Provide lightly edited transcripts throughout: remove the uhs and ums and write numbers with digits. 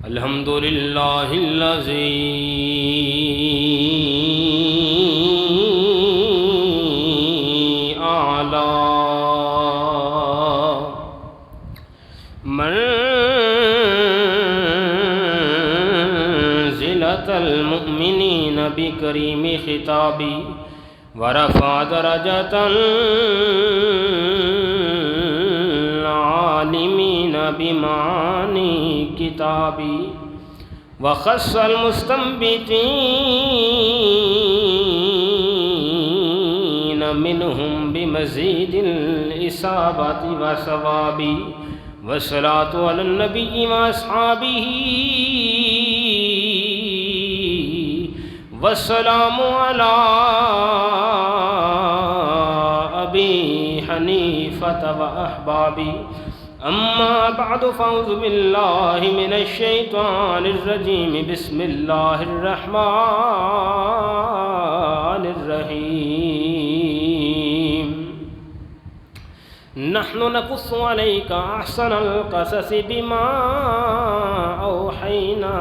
अल्हम्दुलिल्लाहिल्लज़ी आला मंज़िलतल मुअमिनीन बिकरीमी खिताबी वरफ़ा दरजतल आलिमीन बिमानी किताबी वख़स्सल मुस्तंबितीन मिनहुम बिमज़ीदिल इसाबति व सवाबी वस्सलातु अलन नबी व अस्हाबिही वस्सलामु अला अबी हनीफत व अहबाबी अम्मा बअद फ़अऊज़ु बिल्लाहि मिनश शैतानिर रजीम बिस्मिल्लाहिर रहमानिर रहीम नहनु नक़ुस्सु अलैका अहसनल क़ससि बिमा औहैना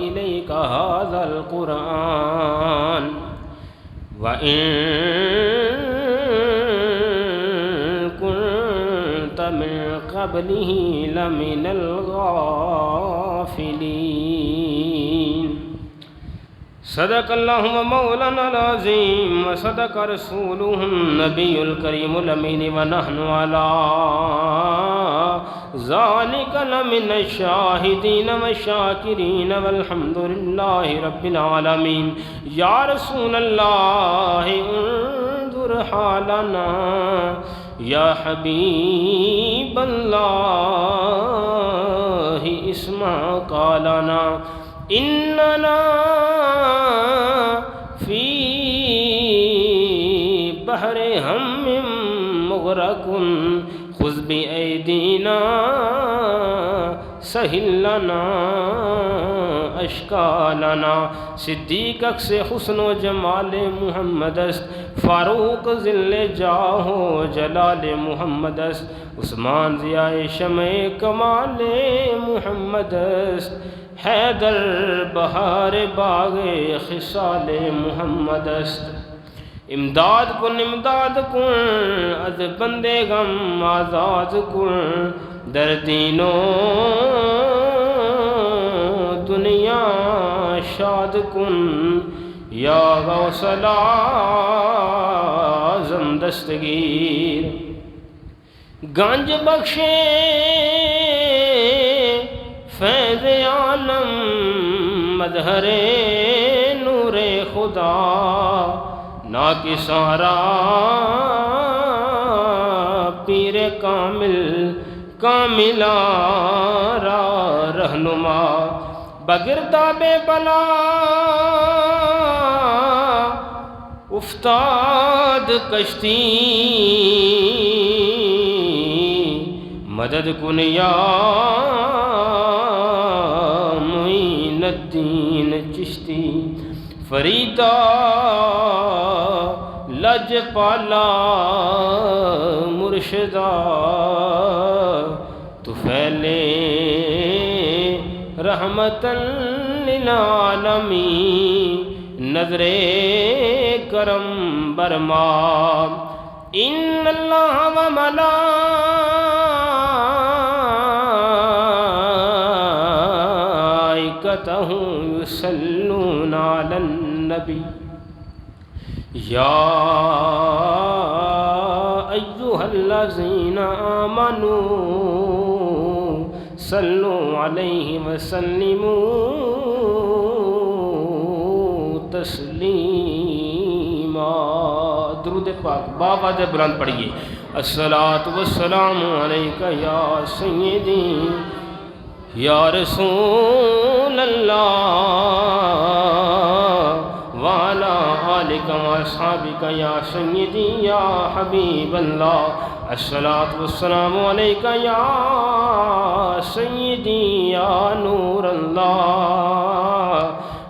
इलैका हाज़ल क़ुरआन व इन कुन्त मिन क़ब्लिही लमिनल गाफ़िलीन। सदक़ल्लाहु व मौलानाल अज़ीम व सदक़ रसूलुहुन नबियुल करीमुल अमीन व नहनु अला ज़ालिका लमिनश शाहिदीन व शाकिरीन वल्हम्दुलिल्लाहि रब्बिल आलमीन। या रसूलल्लाह उन्ज़ुर हालना या हबीबल्लाह इस्मा क़ालना इन्नना फ़ी बहरे हम्मिम मुग़रक़ुन ख़ुज़ बिअयदीना सहिल लना अश्कालना। सिद्दीक़ से हुस्न व जमाल मुहम्मद अस्त, फ़ारूक ज़िल्ले जाहो जलाल मुहम्मद अस्त, उस्मान ज़ियाए शमे कमाल मुहम्मद अस्त, हैदर बहार बागे खिसाले मुहम्मद अस्त। इमदाद कुन अज बंदे गम आज़ाद कुन दर्दीनो दुनिया शाद कुन या गौसल आज़म दस्तगीर। गंज बख्शे फैज़ आलम मज़हरे नूरे खुदा ना कि सारा पीर कामिल कामिलारा रहनुमा बगिरदा बेबला उफ्ताद कश्ती मदद कुन या मुईनुद्दीन चिश्ती फरीदा लजपाला मुर्शिदा तुफ़ैले रहमतन लिल आलमीन नज़रे करम बरमा। इन्नल्लाह व मलाइकतहु युसल्लूना अलन नबी या अय्युहल्लज़ीना आमनू सल्लु अलैहि व सल्लिमू तस्लीमा। दुरूद पाक बावाज़ बुलंद पढ़िए। अस्सलातु वस्सलामु अलैका या सय्यदी या रसूल अल्लाह व अला आलिका व अस्हाबिका या सय्यदी या हबीब अल्लाह। अस्सलातु वस्सलामु अलैका या सय्यदी या नूर अल्लाह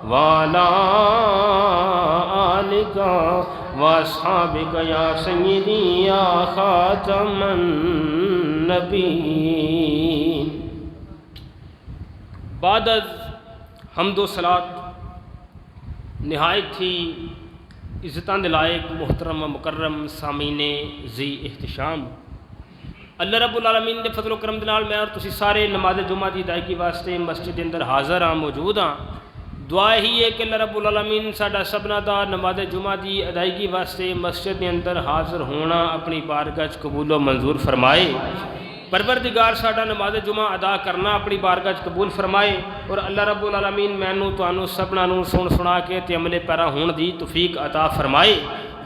व अला आलिका व अस्हाबिका या सय्यदी या खातमन नबीय्यीन। बाद हमदो सलात नहायत ही इज़्ज़तां दे लायक मोहतरम मुकर्रम सामीने जी एहतशाम अल्लाह रब्बुल आलमीन दे फजलो करम दे नाल मैं और तुसी सारे नमाज़ जुमा की अदायगी वास्ते मस्जिद के अंदर हाज़र हाँ, मौजूद हाँ। दुआ ही है कि अल्लाह रब्बुल आलमीन साडा सबना दा नमाज़ जुमा की अदायगी वास्ते मस्जिद के अंदर हाज़र होना अपनी बारगाह च कबूल मंजूर फरमाए। परवरदिगार साडा नमाज़ जुमा अदा करना अपनी बारगाह च कबूल फरमाए और अल्लाह रब्बुल आलमीन मैनू तुहानू सबना नू सुन सुना के ते अमले पैरा होने की तौफीक अता फरमाए।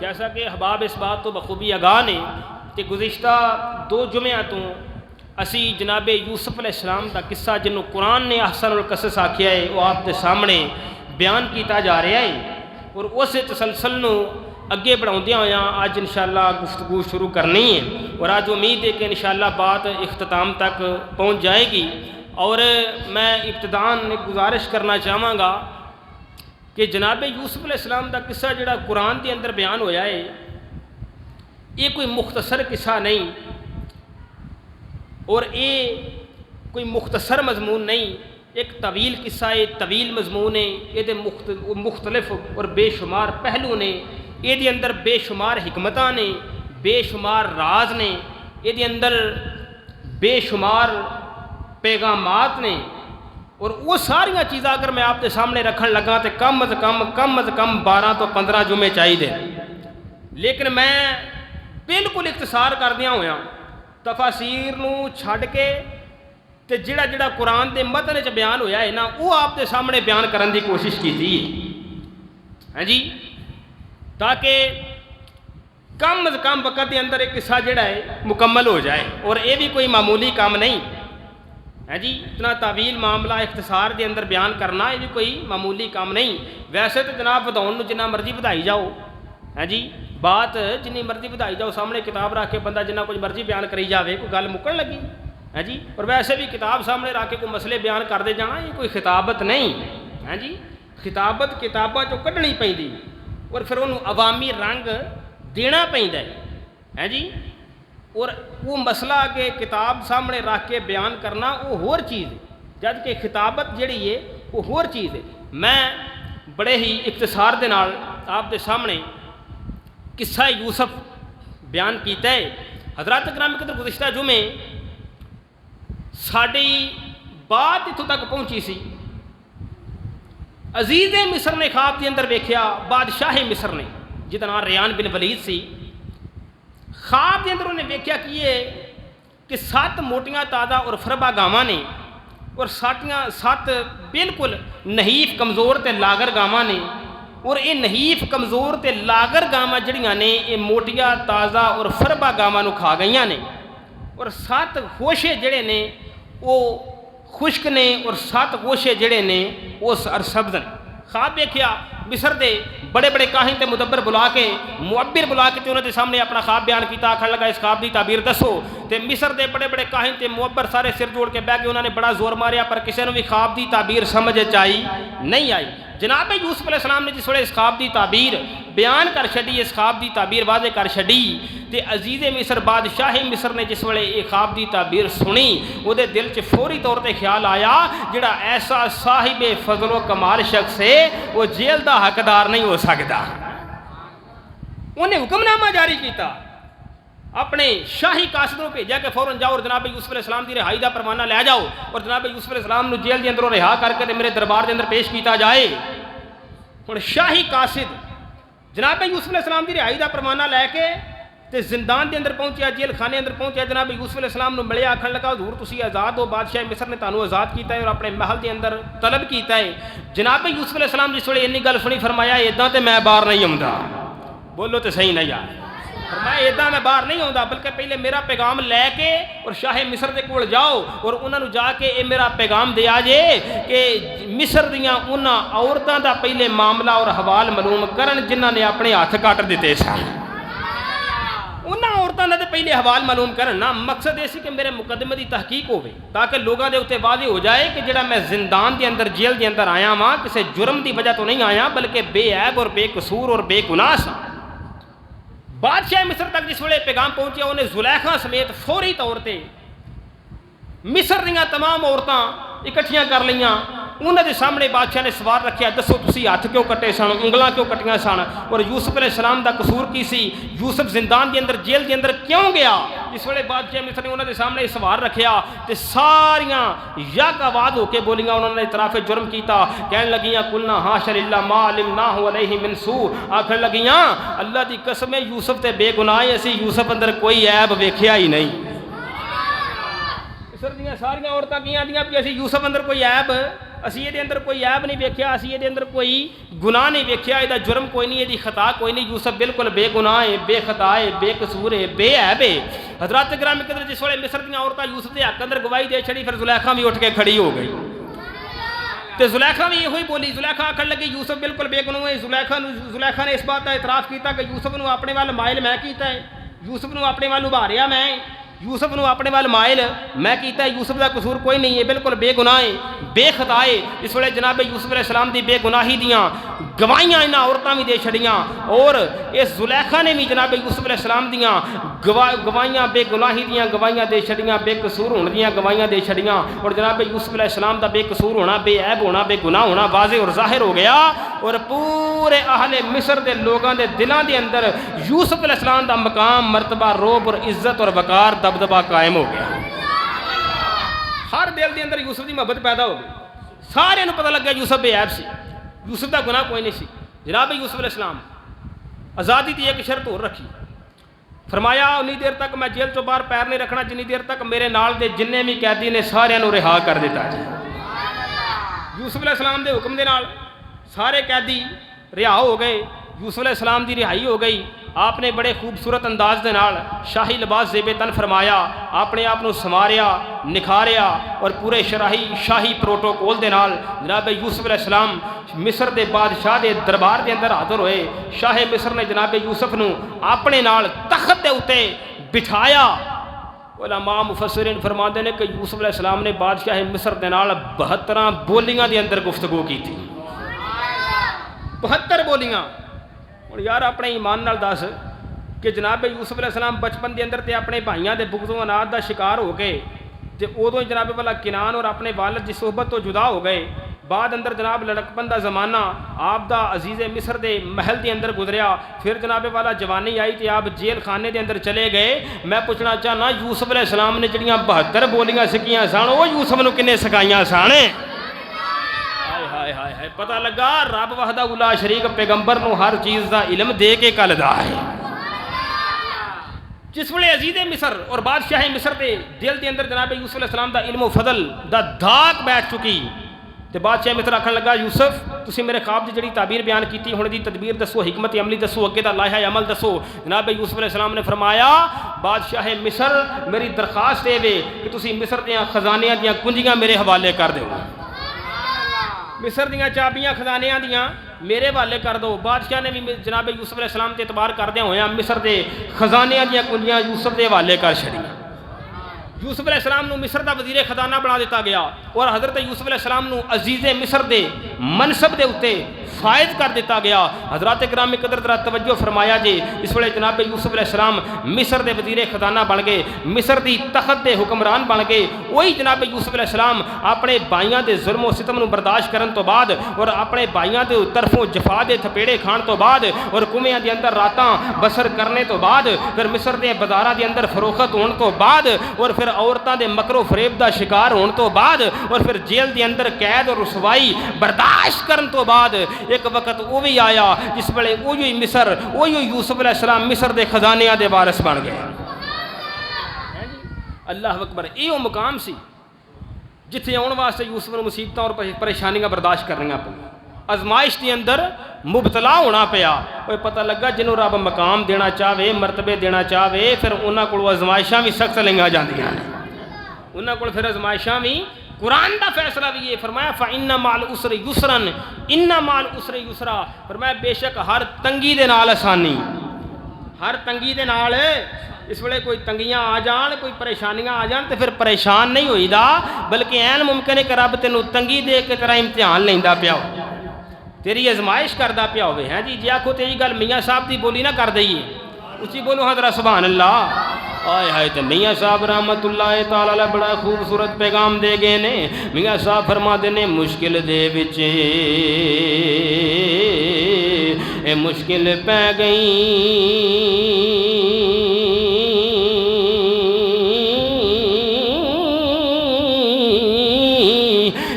जैसा कि अहबाब इस बात तो बखूबी आगाह ने कि गुज़िश्ता 2 जुम्मों तो असी जनाबे यूसुफ अलैहिस्सलाम का किस्सा जिन्हों कुरान ने अहसनुल कसस आख्या है वो आपके सामने बयान किया जा रहा है और उस तसलसल नू अगे बढ़ाउंदियां होया अज इंशाअल्लाह गुफ्तगू शुरू करनी है और आज उम्मीद है कि इंशाअल्लाह बात इख्तिताम तक पहुँच जाएगी। और मैं इब्तिदान एक गुजारिश करना चाहांगा कि जनाबे यूसुफ अलैहिस्सलाम का किस्सा जिहड़ा कुरान के अंदर बयान होया है ये कोई मुख्तसर किस्सा नहीं और ये कोई मुख्तसर मजमून नहीं, एक तवील किस्सा है, तवील मजमून है। ये मुख्तलिफ और बेशुमार पहलू ने, ये अंदर बेशुमार हिकमत ने, बेशुमार राज ने, ये अंदर बेशुमार पैगामात ने और वो सारिया चीज़ा अगर मैं आपके सामने रखन लगा तो कम अज़ कम 12 तो 15 जुमे चाहिए। लेकिन मैं बिल्कुल इख्तिसार करदिया होया तफासीर नू छड़ के ते जिहड़ा जिहड़ा कुरान के मतन च बयान होया है ना वो आपके सामने बयान करने की कोशिश की थी है जी, ताकि कम अज़ कम वक़्त के अंदर एक किस्सा जिहड़ा है मुकम्मल हो जाए। और ये भी कोई मामूली काम नहीं है जी, इतना तवील मामला इख्तिसार के अंदर बयान करना ये भी कोई मामूली काम नहीं। वैसे तो जनाब वधाउण नूं जिन्ना मर्जी वधाई जाओ है जी, बात जिन्नी मर्जी वधाई जाओ, सामने किताब रख के बंदा जिन्ना कुछ मर्जी बयान करी जाए कोई गल मुकन लगी है जी। और वैसे भी किताब सामने रख के कोई मसले बयान करते जाना ये कोई खिताबत नहीं है जी। खिताबत किताबों चों कढ़नी पैंदी और फिर उन्होंने अवामी रंग देना पैंदा है जी। और वो मसला के किताब सामने रख के बयान करना वो होर चीज़ है, जबकि खिताबत जिहड़ी है वो होर चीज़ है। मैं बड़े ही इख्तिसार दे नाल आपके सामने किस्सा यूसुफ बयान किया है। हज़रात इकराम कदर गुज़िश्ता जुमे साड़ी बात इतों तक पहुँची सी। अजीज़ मिस्र ने ख्वाब के अंदर वेख्या, बादशाह मिस्र ने जिहदा नाम रियान बिन वलीद सी, ख्वाब के अंदर उन्हें वेख्या कि 7 मोटियां ताज़ा और फरबा गावां ने और 7 बिल्कुल नहीफ कमज़ोर ते लागर गावां ने और ये नहीफ कमज़ोर ते लागर गावां जड़ियां ने ये मोटिया ताज़ा और फरबा गावां नूं खा गईयां ने और 7 गोशे जड़े ने वो खुश्क ने और 7 गोशे जड़े ने वो सरसब्ज़ ने। ख्वाब वेख्या मिस्र दे बड़े बड़े काहिन ते मुदब्बर बुला के मुअब्बिर बुला के उन्होंने सामने अपना ख्वाब बयान किया। आखन लगा इस ख्वाब की ताबीर दसो। तो मिस्र दे बड़े बड़े काहिन ते मुअब्बर सारे सिर जोड़ के बह गए, उन्होंने बड़ा जोर मारिया पर किसी ने भी ख्वाब की ताबीर समझ आई नहीं आई। जनाब यूसुफ अलैहिस्सलाम ने जिस वे इस ख्वाब की ताबीर बयान कर छड़ी, इस ख्वाब की ताबीर वाजे कर छड़ी तो अजीज़े मिस्र बादशाह मिस्र ने जिस वे ये ख्वाब की ताबीर सुनी वो दिल च फौरी तौर पर ख्याल आया जिहड़ा ऐसा साहिब फजलो कमाल शख्स है वो जेल का हकदार नहीं हो सकता। उन्हें हुक्मनामा जारी किया, अपने शाही कासिद को भेजा कि फौरन जाओ और जनाब यूसुफ अलैहिस्सलाम की रिहाई का परवाना लै जाओ और जनाब यूसुफ अलैहिस्सलाम को जेल के अंदरों रिहा करके मेरे दरबार के अंदर पेश किया जाए। हुण शाही कासिद जनाब यूसुफ अलैहिस्सलाम की रिहाई का परवाना लैके तो जिंदान के अंदर पहुंचा, जेल खाने अंदर पहुंचा, जनाब यूसुफ अलैहिस्सलाम मिले, आखन लगा हुजूर तुसीं आज़ाद हो, बादशाह मिस्र ने तुहानूं आज़ाद किया है और अपने महल के अंदर तलब किया है। जनाब यूसुफ अलैहिस्सलाम जिस वे इन्नी गल सुनी फरमाया इदां तो मैं बाहर नहीं आउंदा। बोलो तो सही नहीं यार, मैं इदा मैं बाहर नहीं आता बल्कि पहले मेरा पैगाम लैके और शाह मिस्र के कोल जाओ और उन्होंने जाके ये मेरा पैगाम दिया जे कि मिस्र दियाँ उन्होंने औरतों का पहले मामला और हवाल मालूम करन जिन्होंने अपने हथ कट दिते सन। उन्होंने औरतों का तो पहले हवाल मालूम करन ना, मकसद ये कि मेरे मुकदमे की तहकीक हो ताकि लोगों के उत्ते वादे हो जाए कि जिहड़ा मैं जिंदान के अंदर जेल के अंदर आया वहाँ किसी जुर्म की वजह तो नहीं आया बल्कि बेऐब और बेकसूर और बेगुनाह सा। बादशाह मिस्र तक जिस वे पैगाम पहुंचा उन्हें जुलैखा समेत फौरी तौर पर मिस्र दीयां तमाम औरतां इकट्ठियां कर लिया। उन्होंने सामने बादशाह ने सवाल रखा, दसो तुसी हथ क्यों कटे सन, उंगलां क्यों कटियां सन, और यूसुफ अलैहिस्सलाम का कसूर की सी, यूसुफ जिंदान के अंदर जेल के अंदर क्यों गया। इस वे बादशाह मिस्र ने उन्होंने सामने सवाल रखा तो सारियां यक आवाज होकर बोलियां, उन्होंने इतराफे जुर्म किया। कहन लगियां कुलना हाशा मा अलिमनाहु अलैहि मिन सू, आखन लगियां अल्लाह की कसम यूसुफ ते बेगुनाह, असी यूसुफ अंदर कोई ऐब वेख्या ही नहीं। मिस्र दी सारियां औरतां की आंदियां भी असी यूसुफ अंदर कोई ऐब, असी ये अंदर कोई ऐब नहीं वेख्या, असी ये अंदर कोई गुनाह नहीं वेख्या, इसका जुर्म कोई नहीं, यदी खता कोई नहीं, यूसुफ बिल्कुल बेगुनाह है, बेखता है, बेकसूर है, बेऐब है। हजरत गिरामी कदर जिस वे मिस्र दी औरतां यूसुफ के हक अंदर गवाही दे छड़ी, फिर जुलैखा भी उठ के खड़ी हो गई। तो जुलैखा भी यो बोली, जुलैखा आखन लगी यूसुफ बिल्कुल बेगुनाह है। जुलैखा ने इस बात का इतराफ किया कि यूसुफ को अपने वाल मायल मैं किया है, यूसुफ को अपने वाल उभारिया मैं, यूसुफ को अपने वाल मायल मैं किया, यूसुफ का कसूर कोई नहीं है, बिल्कुल बेगुनाह है, बेखता है। इस वे जनाब यूसुफ अलैहिस्सलाम की बेगुनाही दियाँ गवाहियाँ इन्होंने औरतां भी दे छड़ियाँ, और इस जुलैखा ने भी जनाब यूसुफ अलैहिस्सलाम दियाँ गवाहियाँ बेगुनाही दियाँ गवाहियाँ दे छड़ियाँ, बेकसूर होने दियाँ गवाहियाँ दे छड़ियाँ, और जनाब यूसुफ अलैहिस्सलाम का बेकसूर होना, बेऐब होना, बेगुनाह होना वाज़े और ज़ाहिर हो गया। और पूरे अहले मिस्र के लोगों के दिलों के अंदर यूसुफ अलैहिस्सलाम का मकाम, मरतबा, रोब और इज्जत और वकार, दबदबा कायम हो गया। हर दिल के अंदर यूसुफ की मोहब्बत पैदा हो गई। सारे पता लग गया यूसुफ बेऐब सी, यूसुफ का गुनाह कोई नहीं सी। जनाब यूसुफ अलैहिस्सलाम आज़ादी की एक शर्त होर रखी, फरमाया उन्नी देर तक मैं जेल तो बाहर पैर नहीं रखना जिन्नी देर तक मेरे नाल दे जिन्ने भी कैदी ने सारिਆਂ ਨੂੰ रिहा कर दिता जाए। यूसुफ अलैहिस्सलाम के हुक्म के नाल सारे कैदी रिहा हो गए, यूसुफ अलैहिस्सलाम की रिहाई हो गई। आपने बड़े खूबसूरत अंदाज के नाल शाही लिबास जेबे तन फरमाया, अपने आप को संवारिया, निखारिया, और पूरे शाही प्रोटोकोल के नाल जनाब यूसुफ अलैहिस्सलाम मिस्र के बादशाह के दरबार के अंदर हाजिर होए। शाह मिस्र ने जनाब यूसुफ को अपने नाल तख्त के उत्ते बिठाया। उलमा मुफस्सिरीन फरमाते हैं कि यूसुफ अलैहिस्सलाम ने बादशाह मिस्र के नाल 72 बोलियां के अंदर गुफ्तगू की थी। 72 बोलियां। और यार अपने ईमान नाल दस कि जनाब यूसुफ अलैहिस्सलाम बचपन के अंदर तो अपने भाइयों के बुगज़ो अनाद का शिकार हो गए, तो उदों ही जनाब वाला किनान और अपने वालिद की सोहबत तो जुदा हो गए। बाद अंदर जनाब लड़कपन का जमाना आप दा अजीज़े मिस्र के महल के अंदर गुजरिया। फिर जनाब वाला जवानी आई तो आप जेल खाने के अंदर चले गए। मैं पूछना चाहना यूसुफ अलैहिस्सलाम ने जड़ियाँ 72 बोलियां सिखियां सन, वो यूसुफ को किन्ने सिखाइयां सन? हाय हाय हाय, पता लगा रब वहदा उला शरीक पैगंबर को हर चीज़ का इलम दे के कलदा है। जिस वे अजीज़े मिस्र और बादशाह मिस्र के दिल के अंदर जनाब यूसुफ अलैहिस्सलाम का इल्म फजल दा धाक बैठ चुकी, तो बादशाह मिस्र आखन लगा यूसुफ तुसी मेरे ख्वाब की जी ताबीर बयान की हुण दी तदबीर दसो, हिकमत अमली दसो, अगे का लाहा अमल दसो। जनाब यूसुफ अलैहिस्सलाम ने फरमाया बादशाह मिस्र मेरी दरखास्त है कि तुसी मिस्र दियाँ खजानियां दियां कुंजियां मेरे हवाले कर दो, मिस्र दियाँ चाबियां खजानियां दियां मेरे हवाले कर दो। बादशाह ने भी जनाब यूसुफ अलैहिस्सलाम ते एतबार करदे होया मिस्र के खजानियां दियां कुंजियां यूसुफ के हवाले कर छड़ियां। यूसुफ अलैहिस्सलाम को मिस्र का वजीर खजाना बना दिता गया और हज़रत यूसुफ अलैहिस्सलाम को अजीज़े मिस्र के मनसब के उत्ते फायद कर दिता गया। हज़रात गिरामी कदर जरा तवज्जो फरमाया जी, इस वे जनाब यूसुफ अलैहिस्सलाम मिस्र के वजीर खजाना बन गए, मिस्र की तख्त के हुक्मरान बन गए। वही जनाब यूसुफ अलैहिस्सलाम अपने भाइयों के जुल्म सितम को बर्दाश्त करने तो बाद और अपने भाइयों के तरफों जफा के थपेड़े खाण तो बाद और कुमियां के अंदर रातां बसर करने तो बाद फिर मिस्र के बाजारों के अंदर फरोख्त होने तो बाद और फिर औरतों के मकरो फरेब का शिकार होने तो बाद और फिर जेल के अंदर कैद और रुसवाई बर्दाश्त करने तो बाद एक वक्त वो भी आया जिस वे उही मिस्र उही यूसुफ अलैहिस्सलाम मिस्र के खजानिया के वारिस बन गए। अल्लाह अकबर, यो मुकाम सी जिथे आने वास्ते यूसुफ को मुसीबत और परेशानियां बर्दाश्त करनियां पईयां, आजमाइश के अंदर मुबतला होना पिया। कोई पता लगा जिन्हों रब मकाम देना चाहे, मरतबे देना चाहे, फिर उन्होंने को आजमाइशा भी सख्त लईयां जांदियां ने, उन्होंने को फिर आजमाइशा भी कुरान का फैसला भी ये फरमाया फ़इन्ना माल उसरे युसरन इन्ना माल उसरे युसरा। फरमाया बेशक हर तंगी दे नाल आसानी, हर तंगी दे नाल इस वे कोई तंगियां आ जान, कोई परेशानियां आ जान तो फिर परेशान नहीं होईदा, बल्कि ऐन मुमकिन है कि रब तेनों तंगी दे के तेरा इम्तिहान लैंदा पिया हो, तेरी आजमाइश करता पिया हो। जी जे आखो तो यही गल मियाँ साहब की बोली ना कर दईए, उची बोलो हाँ जरा सुभान अल्लाह। आए हाय तो मियाँ साहब रहमतुल्लाह ताला अलैह बड़ा खूबसूरत पैगाम दे गए ने। मियाँ साहब फरमाते ने मुश्किल दे विच ए मुश्किल पै गई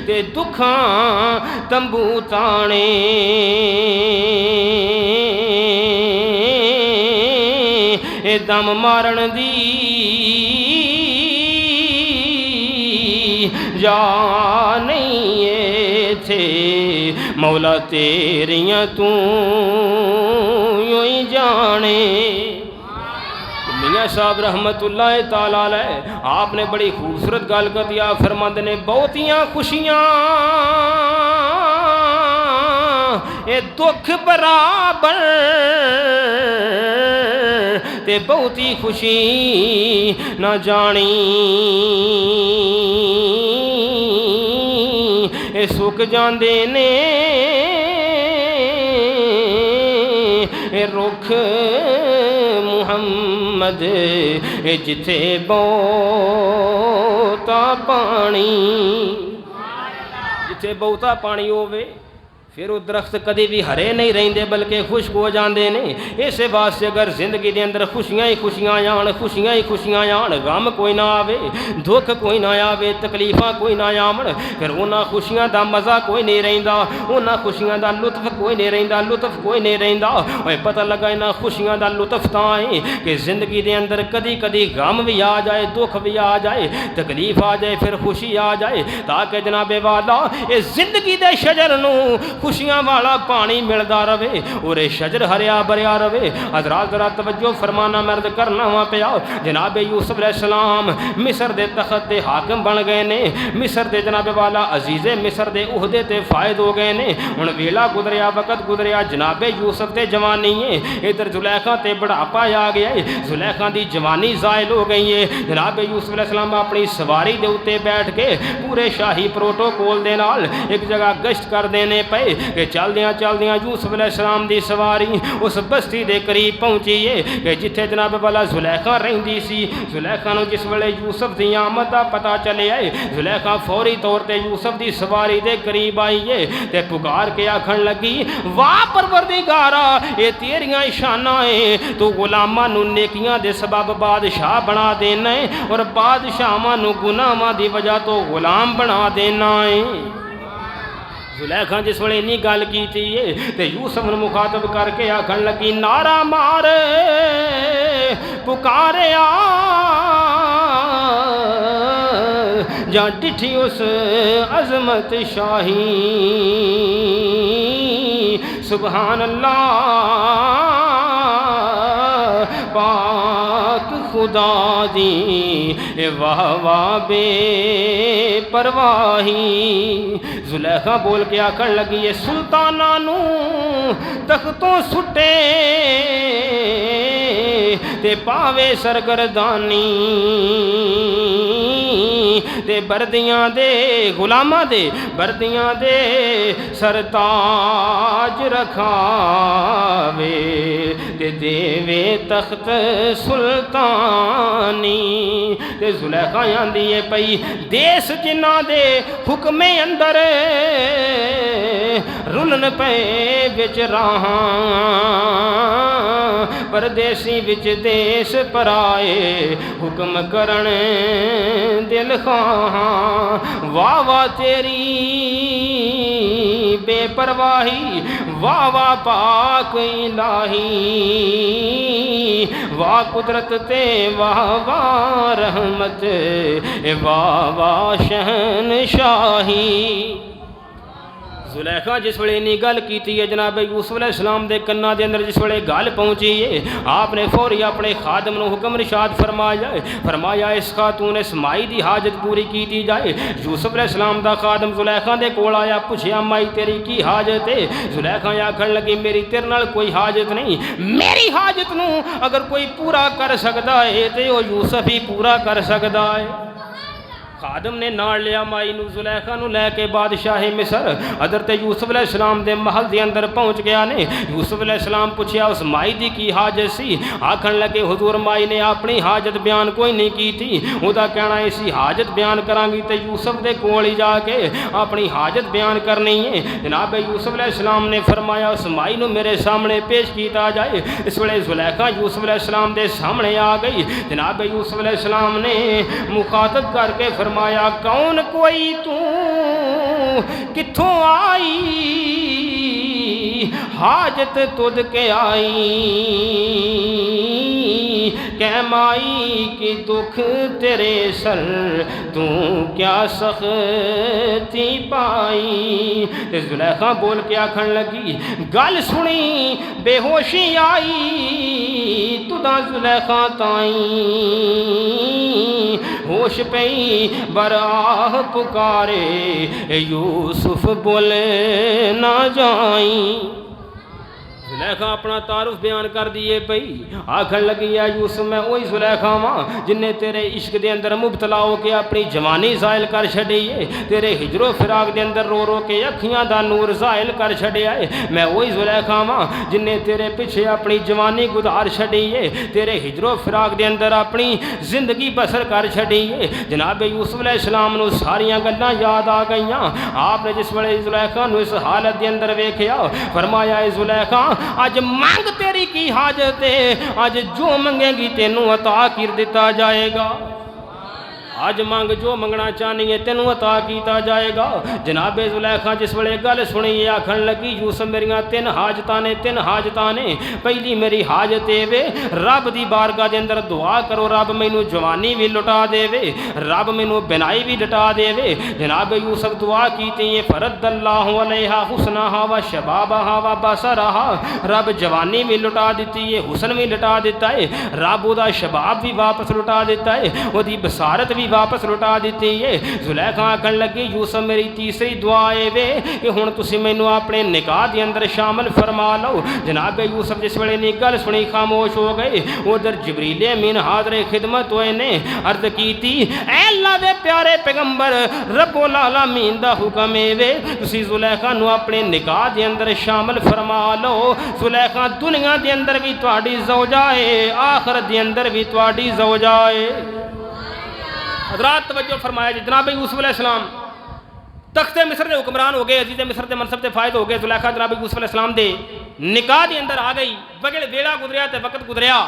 ते दुखां तंबू ताने ए दम मारन दी जा नहीं ए थे मौला तेरियां तू यूं ही जाने। मियाँ साहब रहमतुल्लाह ताला अलैह आपने बड़ी खूबसूरत गल कर दिया। फरमाते ने बहुतियाँ खुशियाँ ये दुख बराबर ते बहुती खुशी न जानी ये सुख जांदे ने ये रुख मुहम्मद जिथे बहुता पानी जिथे बहुता पानी होवे फिर वो दरख्त कभी भी हरे नहीं रहेंदे बल्कि खुश्क हो जाते ने। इस वास्ते अगर जिंदगी के अंदर खुशियाँ ही खुशियाँ आन खुशियाँ ही खुशियाँ आन गम कोई ना आवे दुख कोई ना आवे तकलीफा कोई ना आवन फिर उन्होंने खुशियाँ का मज़ा कोई नहीं रहिंदा उन्होंने खुशियाँ का लुत्फ कोई नहीं रहिंदा लुत्फ कोई नहीं रहिंदा। और पता लगा इन्होंने खुशियाँ का लुत्फ तां है कि जिंदगी के अंदर कदी कदी गम भी आ जाए दुख भी आ जाए तकलीफ आ जाए फिर खुशी आ जाए ताकि जनाबे वाला इस जिंदगी के शजर नूं खुशियां वाला पानी मिलता रहे और शजर हरिया भरिया रहे। हजरात जरा तवज्जो फरमाना मर्द करना वहाँ पे आओ। जनाब यूसुफ अलैहिस्सलाम मिस्र दे तखत दे हाकिम बन गए ने मिस्र दे जनाबे वाला अजीज़े मिस्र दे उहदे ते फायद हो गए ने। हुण वेला गुजरिया वक़्त गुजरिया जनाबे यूसुफ ते जवानी है इधर जुलैखा ते बुढ़ापा आ गया है जुलैखा की जवानी ज़ायल हो गई है। जनाब यूसुफ अलैहिस्सलाम अपनी सवारी दे उत्ते बैठ के पूरे शाही प्रोटोकॉल दे नाल एक जगह गश्त कर देने पे कि चलदियाँ यूसुफ अलैहिस्सलाम दी सवारी उस बस्ती के करीब पहुँची है कि जिथे जनाब वाला जुलैखा रहिंदी सी। जुलैखा नूं जिस वेले यूसुफ की आमद का पता चले आए जुलैखा फौरी तौर पर यूसुफ की सवारी के करीब आई है ते पुकार के आखन लगी वाह परवरदिगारा ये तेरियां शाना है तू गुलामां नूं नेकियां दे सबब बादशाह बना देना है और बादशाहां नूं गुनाहां दी वजह तो गुलाम बना देना है। जुलैखा जिस वे इन्नी गल की तो यूसुफ ने मुखातब करके आखन लगी नारा मार पुकारिया जा डिठी उस अजमत शाही सुबहान अल्लाह पाक खुदा दी वाह वाह बे परवाही। जुलैखा बोल के आखन लगी ये सुल्ताना नू तख्तों सुटे ते पावे सरगरदानी ते बरदियां दे गुलामां दे बरदियां दे सरताज रखावे ते देवे तख्त सुल्तानी। ते जुलैखा आंदी है पई देश जिन्ना दे हुक्मे अंदर रुलन पे बिच राहां परदेसी बिच देश पराए हुक्म करन दिल खां वाह वाह तेरी बेपरवाही वाह वाह पाक इलाही वाह कुदरत ते वाह वाह रहमत वाह वाह शहनशाही। जुलैखा जिस वे इन्नी गल की है जनाब यूसुफ अलैहिस्सलाम के कन्ना के अंदर जिस वे गल पहुँची है आपने फौरी अपने खादम नूं हुक्म इरशाद फरमाया इस खातून इसमाई की हाजत पूरी की जाए। यूसुफ अलैहिस्सलाम का खादम जुलैखा के कोल आया पूछया माई तेरी की हाजत है। जुलैखा आखन लगी मेरी तेरे नाल कोई हाजत नहीं मेरी हाजत नूं अगर कोई पूरा कर सकता है तो वह यूसुफ ही पूरा कर सकता है। खादम ने नाल लिया माई नूं जुलैखा नूं लैके बादशाह मिस्र हज़रत यूसुफ अलैहिस्सलाम दे महल दे अंदर पहुँच गया ने। यूसुफ अलैहिस्सलाम पूछया उस माई दी की हाजत सी। आखन लगे हुजूर माई ने अपनी हाजत बयान कोई नहीं की थी। उहदा कहना इसी हाजत बयान करांगी तो यूसुफ दे कोल ही जाके अपनी हाजत बयान करनी है। जनाब यूसुफ अलैहिस्सलाम ने फरमाया उस माई नूं मेरे सामने पेश किया जाए। इस वेले जुलैखा यूसुफ अलैहिस्सलाम दे सामने आ गई। जनाब यूसुफ अलैहिस्सलाम ने मुखातब करके फरमाया कौन कोई तू कित्थों आई हाजत तुद के आई कै माई की दुख तेरे सर तू क्या सख्ती पाई। ते जुलैखा बोल के आखन लगी गल सुनी बेहोशी आई तुदा जुलैखा ताई होश पई बराह पुकारे यूसुफ बोले ना जाई। जुलैखा अपना तारुफ बयान कर दिए पई आखन लगी या यूसुफ मैं वही जुलैखा वां जिन्हें तेरे इश्क के अंदर मुबतला होकर अपनी जवानी जायल कर छड़ी है। तेरे हिजरो फिराक के अंदर रो रो के अखियां दा नूर जायल कर छड़िया है। मैं वही जुलैखा वां जिन्हें तेरे पिछे अपनी जवानी गुजार छड़ी है। तेरे हिजरो फिराक के अंदर अपनी जिंदगी बसर कर छड़ी है। जनाब यूसुफ अलैहिस्सलाम नूं सारियां गल्लां याद आ गईयां। आपने जिस वेले जुलैखा नूं इस हालत के अंदर वेख्या फरमाया जुलैखा अज मंग तेरी की हाजत है अज जो मंगेगी तेनू अता कर दिता जाएगा। अज मंग जो मंगना चाहनी है तेनू अता किया जाएगा। जनाबे जुलैखा जिस वेले गल सुनी आखन लगी यूसुफ मेरिया तीन हाजत ने पहली मेरी हाजत वे रब की बारगाह के अंदर दुआ करो रब मैनू जवानी भी लुटा देवे रब मैनू बिनाई भी लुटा देवे। जनाब यूसुफ दुआ की फरद्दल्लाहु अलैहा हुस्नहा व शबाबहा व बसरहा रब जवानी भी लुटा दी है हुसन भी लुटा दिता है रब उदा शबाब भी वापस लुटा दिता है वही बसारत भी वापस लुटा दी है। जुलैखा आखन लगी यूसुफ मेरी तीसरी दुआ है वे कि हुण तुसीं मैनू अपने निकाह के अंदर शामिल फरमा लो। जनाब यूसुफ जिस वेले नी गल सुनी खामोश हो गए। उधर जिबरील अमीन हाज़रे खिदमत होए ने अर्ज की ऐ अल्लाह दे प्यारे पैगंबर रब्बुल आलमीन दा हुक्म है वे तुसीं जुलैखा नू अपने निकाह के अंदर शामिल फरमा लो। जुलैखा दुनिया के अंदर भी तुहाडी ज़ौजा है आखिरत के अंदर भी तुहाडी ज़ौजा है। हज़रात तवज्जो फरमाया जी जनाब यूसुफ अलैहिस्सलाम तख्ते मिस्र के हुक्मरान हो गए अजीज़ मिस्र के मनसब से फायद हो गए। जुलैखा जनाब यूसुफ अलैहिस्सलाम दे निकाह के अंदर आ गई बगड़ वेला गुजरिया तो वक्त गुजरिया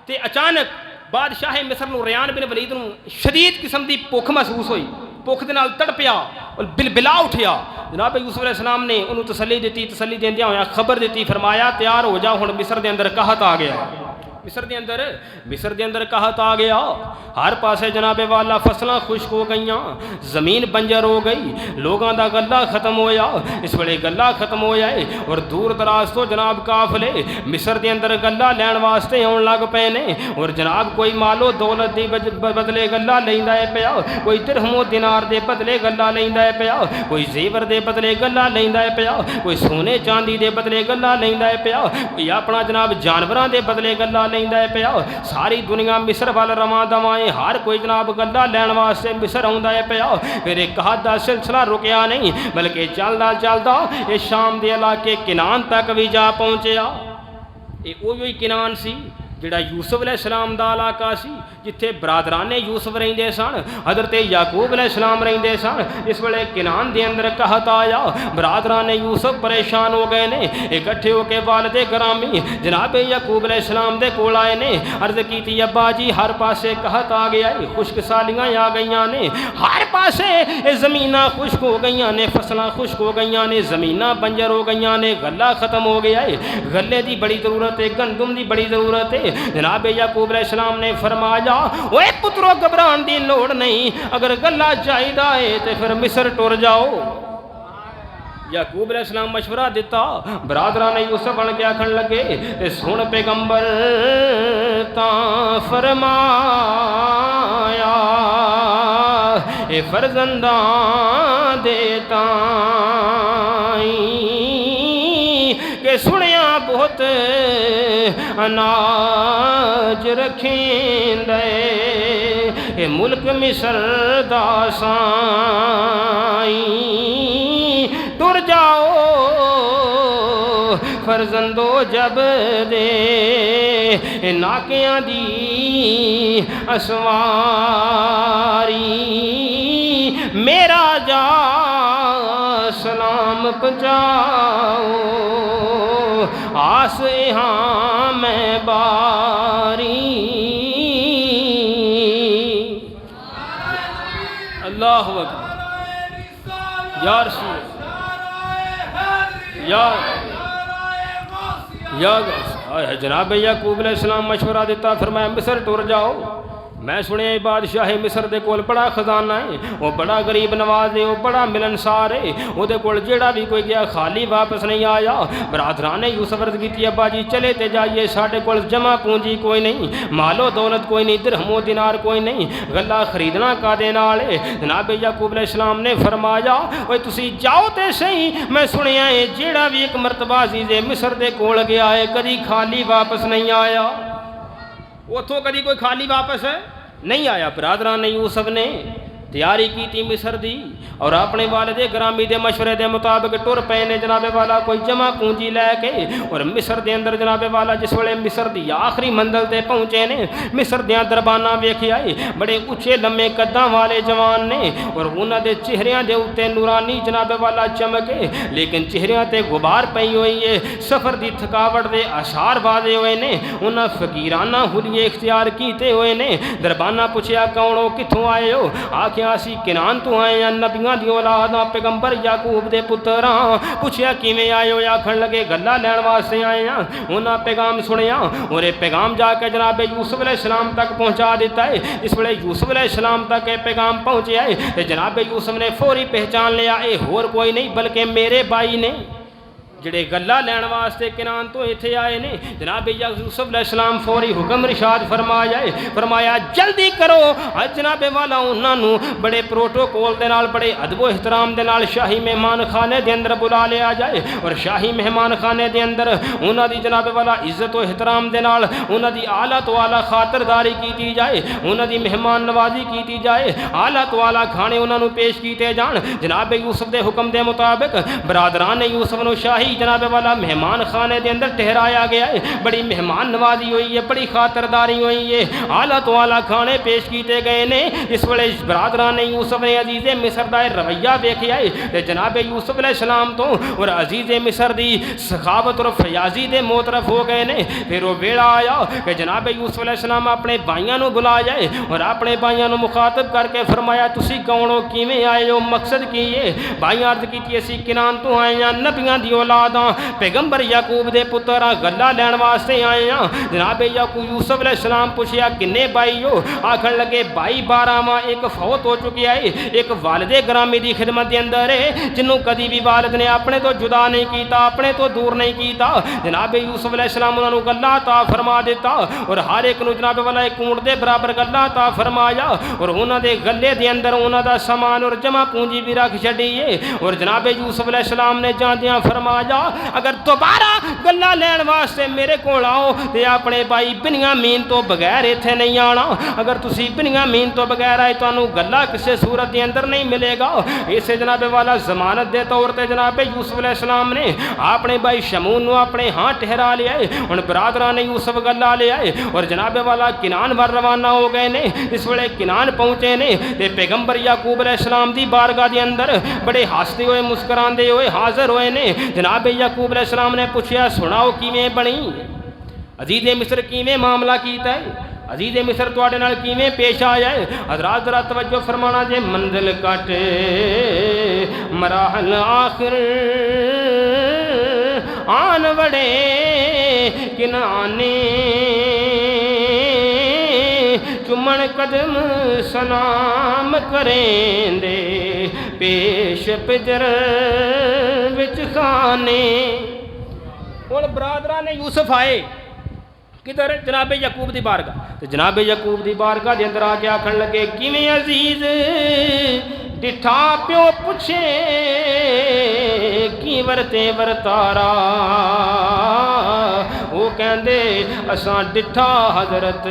तो अचानक बादशाह मिस्र नूं रयान बिन वलीद नूं शदीद किस्म की भुख महसूस हुई। भुख के नाल तड़पिया और बिलबिला उठिया। जनाब यूसुफ अलैहिस्सलाम ने उन्होंने तसल्ली दी तसल्ली देंदियां होया खबर दी फरमाया तैयार हो जा हुण मिस्र के अंदर कहत आ गया। मिस्र के अंदर कहत आ गया हर पासे जनाबे वाला फसलां खुश्क हो गई जमीन बंजर हो गई लोगों का गला खत्म होया। इस वेले गला खत्म होया है और दूर दराज तो जनाब काफले मिस्र के अंदर गला लैन वास्ते आउण लग पे ने और जनाब कोई मालो दौलत के बदले गला लैंदा है पिया कोई दिरहमो दिनार के बदले गला लैंदा है पिया कोई जेवर के बदले गला लैंदा है पिया कोई सोने चांदी के बदले गला लैंदा है पिया कोई अपना जनाब जानवरों के बदले गला लैंदा है पिया। सारी दुनिया मिस्र वाल रवा दवाएं हर कोई जनाब गल्ला लैन वास्ते मिस्र आउंदा है पिया। फिर एक हद का सिलसिला रुकिया नहीं बल्कि चलदा चलदा ये शाम के इलाके किनान तक भी जा पहुँचया। ये उही किनान सी जिहड़ा यूसुफ अलैहिस्सलाम दा इलाका सी जिथे बरादराने यूसुफ रहिंदे सन हज़रत याकूब अलैहिस्सलाम रहिंदे सन। इस वेले किनान दे अंदर कहत आया बरादराने यूसुफ परेशान हो गए ने इकट्ठे होकर वालिदे ग्रामी जनाब याकूब अलैहिस्सलाम दे कोल आए ने अर्ज की अब्बा जी हर पासे कहत आ गया है खुश्क सालियाँ आ गई ने हर पासे जमीना खुश्क हो गई ने फसलां खुश्क हो गई ने जमीना बंजर हो गई ने गला खत्म हो गया है गले की बड़ी जरूरत है गंदुम की बड़ी जरूरत है। जनाब याकूब अलैहिस्सलाम ने फरमाया ओए पुत्रो घबराने की लोड़ नहीं अगर गला चाहिदा है तो फिर मिस्र टुर जाओ। याकूब अलैहिस्सलाम मशवरा दिता बरादरां ने यूसुफ बन के आखन लगे सुन पैगंबर तां फरमाया ए फरजंदा देता के सुनिया बहुत अनाज रखेंदे ए मुल्क मिस्र दा साईं टुर जाओ फरजंदो जब दे नाकियां दी असवारी मेरा जा सलाम पहुँचाओ आस हाँ मैं बारी। अल्लाह अकबर या रसूल या जनाब याकूब अलैहिस्सलाम मशवरा दिता, फरमाया मिस्र टुर जाओ। मैं सुने बादशाह मिस्र दे कोल बड़ा खजाना है, वो बड़ा गरीब नवाज है, वो बड़ा मिलनसार है, वो कोल जेड़ा भी कोई गया खाली वापस नहीं आया। बरादरान ने यूसुफ अर्ज़ की अब्बा जी चले ते जाइए, साढ़े कोल जमा पूंजी कोई नहीं, मालो दौलत कोई नहीं, दिरहमो दिनार कोई नहीं, गला खरीदना कादे नाल है। जनाब याकूब अलैहिस्सलाम ने फरमाया ओए तुसी जाओ ते सही, मैं सुनिया है जेड़ा भी एक मरतबा अज़ीज़े मिस्र दे कोल गया है कदी खाली वापस नहीं आया, उतों कभी कोई खाली वापस नहीं आया। बरादरान ने यूसुफ ने तैयारी की थी मिस्र दी और अपने वालिदे ग्रामी के मशवरे के मुताबिक टुर पे ने जनाबे वाला कोई जमा पूंजी लैके और मिस्र के अंदर जनाबे वाला जिस वे मिस्र की आखिरी मंजिल से पहुँचे ने मिस्र दियाँ दरबाना वेखिया बड़े उच्चे लम्बे कद्दां वाले जवान ने और उन्होंने चेहरियां के उत्ते नूरानी जनाबे वाला चमके, लेकिन चेहरियां ते गुबार पई हुई है, सफ़र की थकावट के आसार वादे हुए ने। उन्हें फकीराना हुलिये इख्तियार किए हुए ने। दरबाना पूछया कौन हो, कितों आए हो? आखिया असी किनान तो आए हैं, नबियां दी औलाद पैगंबर याकूब दे पुत्र हाँ। पूछया किवें आए हो? आखन लगे गल्ला लैण वास्ते आए हैं। उन्हें पैगाम सुनिया और ये पैगाम जाके जनाब यूसुफ अलैहिस्सलाम तक पहुँचा दिता है। इस वे यूसुफ अलैहिस्सलाम तक ये पैगाम पहुँचे है तो जनाब यूसुफ ने फौरी पहचान लिया ये होर कोई नहीं बल्कि मेरे भाई ने जिहड़े गल्ला लैण वास्ते किनान तो इत्थे आए ने। जनाब यूसुफ अलैहिस्सलाम फौरी हुक्म रिशाद फरमाया जल्दी करो। अज जनाबे वाला उन्होंने बड़े प्रोटोकॉल के नाल बड़े अदबो एहतराम के नाल शाही मेहमान खाने के अंदर बुला लिया जाए और शाही मेहमान खाने के अंदर उन्हों की जनाबे वाला इज्जत और एहतराम के नाल उन्हों की आला तो आला खातरदारी की जाए, उन्हों की मेहमान नवाजी की जाए, आला तो आला खाने उन्होंने पेश किए जान। जनाब यूसुफ के हुक्म के मुताबिक बरादरान ने यूसुफ को शाही जनाबे वाला मेहमान खाने के अंदर ठहराया गया है। बड़ी मेहमान नवाजी हुई है, बड़ी खातरदारी हुई है, आला तो आला खाने पेश किए गए ने। इस वे बरादरान ने यूसुफ ने अजीज़े मिस्र का रवैया वेख्या है। जनाब यूसुफ अलैहिस्सलाम तो और अजीज़े मिस्र की सखावत और फयाजी के मोतरफ हो गए ने। फिर वो वेला आया कि जनाब यूसुफ अलैहिस्सलाम अपने भाइयों को बुलाया और अपने भाइयों को मुखातब करके फरमाया तुसी कौन हो, किवें आए हो, मकसद की है? भाई अर्ज की असी किनान तो आए हैं, नबियां दी औलाद पैगंबर याकूब दे पुत्र गल्ला लैण वास्ते आए हैं। जनाब याकूब यूसुफ अलैहिस्सलाम पूछया किन्ने भाई हो? आखन लगे भाई 12 वा, एक फौत हो चुकिया है, एक वालिदे ग्रामी की खिदमत के अंदर है जिन्हों कभी भी वालिद ने अपने तो जुदा नहीं किया, अपने तो दूर नहीं किया। जनाब यूसुफ अलैहिस्सलाम उन्होंने गल्ला ता फरमा दिता और हर एक नूं जनाब वाला एक ऊंट के बराबर गल्ला ता फरमाया और उन्होंने गले के अंदर उन्होंने सामान और जमा पूंजी भी रख छड़ी है। और जनाब यूसुफ अलैहिस्सलाम ने जांदियां फरमाया अगर दोबारा गल्ला लैण वास्ते मेरे को आओ तो अपने भाई बिन्यामीन तो बगैर इत्थे नहीं आना। अगर तुसी बिन्यामीन तो बगैर आए तो गल्ला किसी सूरत के अंदर नहीं मिलेगा। इसे जनाबे वाला जमानत के तौर पर जनाब यूसुफ अलैहिस्सलाम ने अपने भाई शमून को अपने हाँ ठहरा लिया है। हम बरादरा ने यूसुफ गल्ला लिया है और जनाबे वाला किनान वर रवाना हो गए ने। इस वे किनान पहुँचे ने तो पैगंबर याकूब अलैहिस्सलाम की बारगाह के अंदर बड़े हंसते हुए मुस्कुराते हुए हाजिर हुए ने। जनाब याकूब अलैहिस्सलाम ने पूछया सुनाओ किवें बनी, अजीज़े मिस्र किवें मामला कीता है, अजीज़े मिस्र तुहाडे नाल किवें पेश आया है? हज़रात जरा तवज्जो फरमाना जे मंजिल कट मराहल आखिर आन वड़े किनाने चुमन कदम सलाम करेंदे पेश पिजर विच खाने। और बरादरा ने यूसुफ आए किधर? जनाबे याकूब की बारगाह। तो जनाबे याकूब की बारगाह के अंदर आके आखन लगे किवें अजीज डिठा प्यो पुछे की वरते वरतारा। वो कहंदे असां डिठा हज़रत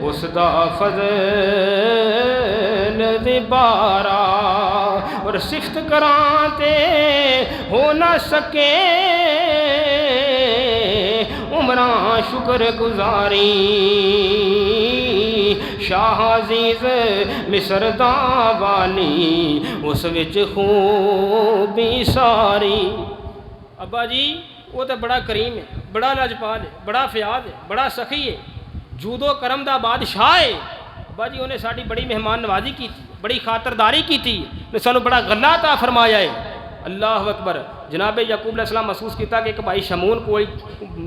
उसदा फज़ल दी बारा और सिफ्त करां ते हो ना सके उमरां शुक्र गुजारी शाह अज़ीज़ मिस्र दा वाली उस विच खूबी सारी। अब्बा जी वो तो बड़ा करीम है, बड़ा लाजपाल है, बड़ा फयाज है, बड़ा सखी है, जूदो करम दा बादशाह है। अब्बा जी उन्हें साड़ी बड़ी मेहमान नवाजी की, बड़ी खातरदारी की थी, सानू बड़ा गल्ला ता फरमाया है। अल्लाह अकबर। जनाब याकूब अलैहिस्सलाम महसूस किया कि एक भाई शमून कोई